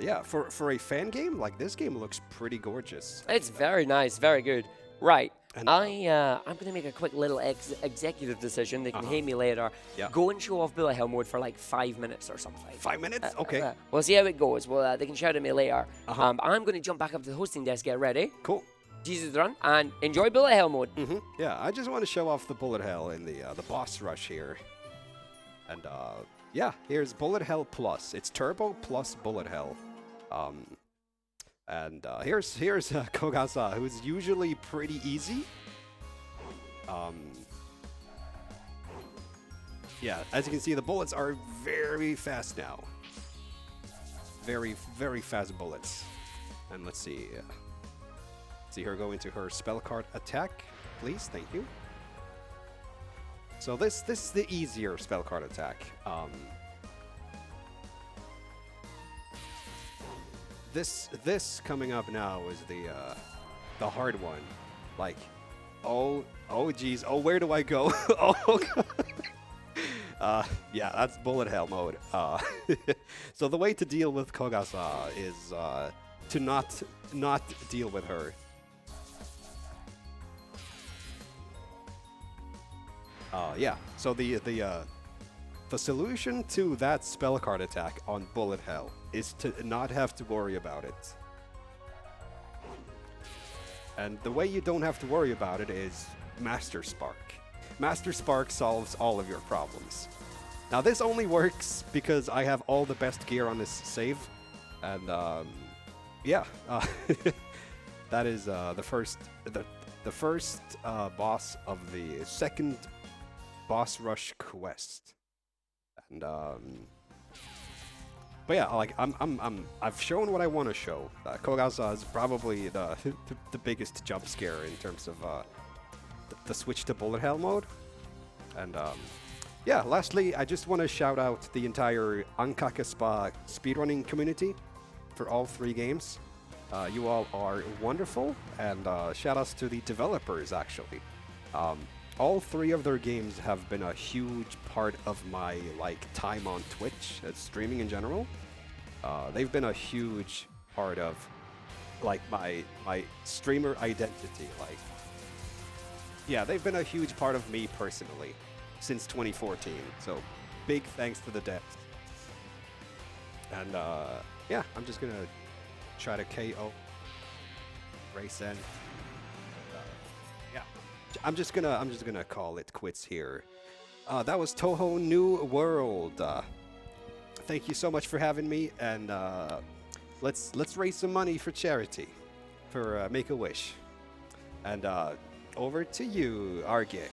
Yeah, for a fan game, like, this game looks pretty gorgeous. It's very nice. Very good. Right. And- I'm going to make a quick little executive decision. They can hate me later. Yeah. Go and show off bullet hell mode for like 5 minutes or something. 5 minutes? Okay. We'll see how it goes. Well, they can shout at me later. Uh-huh. I'm going to jump back up to the hosting desk, get ready. Cool. Jesus run and enjoy bullet hell mode. Mm-hmm. Yeah, I just want to show off the bullet hell in the boss rush here. And yeah, here's bullet hell plus. It's turbo plus bullet hell. Here's Kogasa, who's usually pretty easy. Yeah, as you can see, the bullets are very fast now. Very, very fast bullets. And let's see. See her go into her spell card attack, please. Thank you. So this is the easier spell card attack. This coming up now is the hard one. Like, oh geez, oh, where do I go? Oh God. Yeah, that's bullet hell mode. So the way to deal with Kogasa is to not deal with her. Yeah. So the solution to that spell card attack on bullet hell is to not have to worry about it. And the way you don't have to worry about it is Master Spark. Master Spark solves all of your problems. Now this only works because I have all the best gear on this save, and yeah, that is the first boss of the second boss rush quest, and but yeah, like I've shown what I want to show. Kogasa is probably the biggest jump scare in terms of the switch to bullet hell mode, and yeah. Lastly, I just want to shout out the entire Ankaka Spa speedrunning community for all 3 games. You all are wonderful, and shout outs to the developers actually. All 3 of their games have been a huge part of my time on Twitch, streaming in general. They've been a huge part of my streamer identity. Yeah, they've been a huge part of me personally since 2014. So big thanks to the devs. And yeah, I'm just gonna try to KO race end. Yeah, I'm just gonna call it quits here. That was Touhou New World. Thank you so much for having me, and let's raise some money for charity, for Make-A-Wish. And over to you, Arge.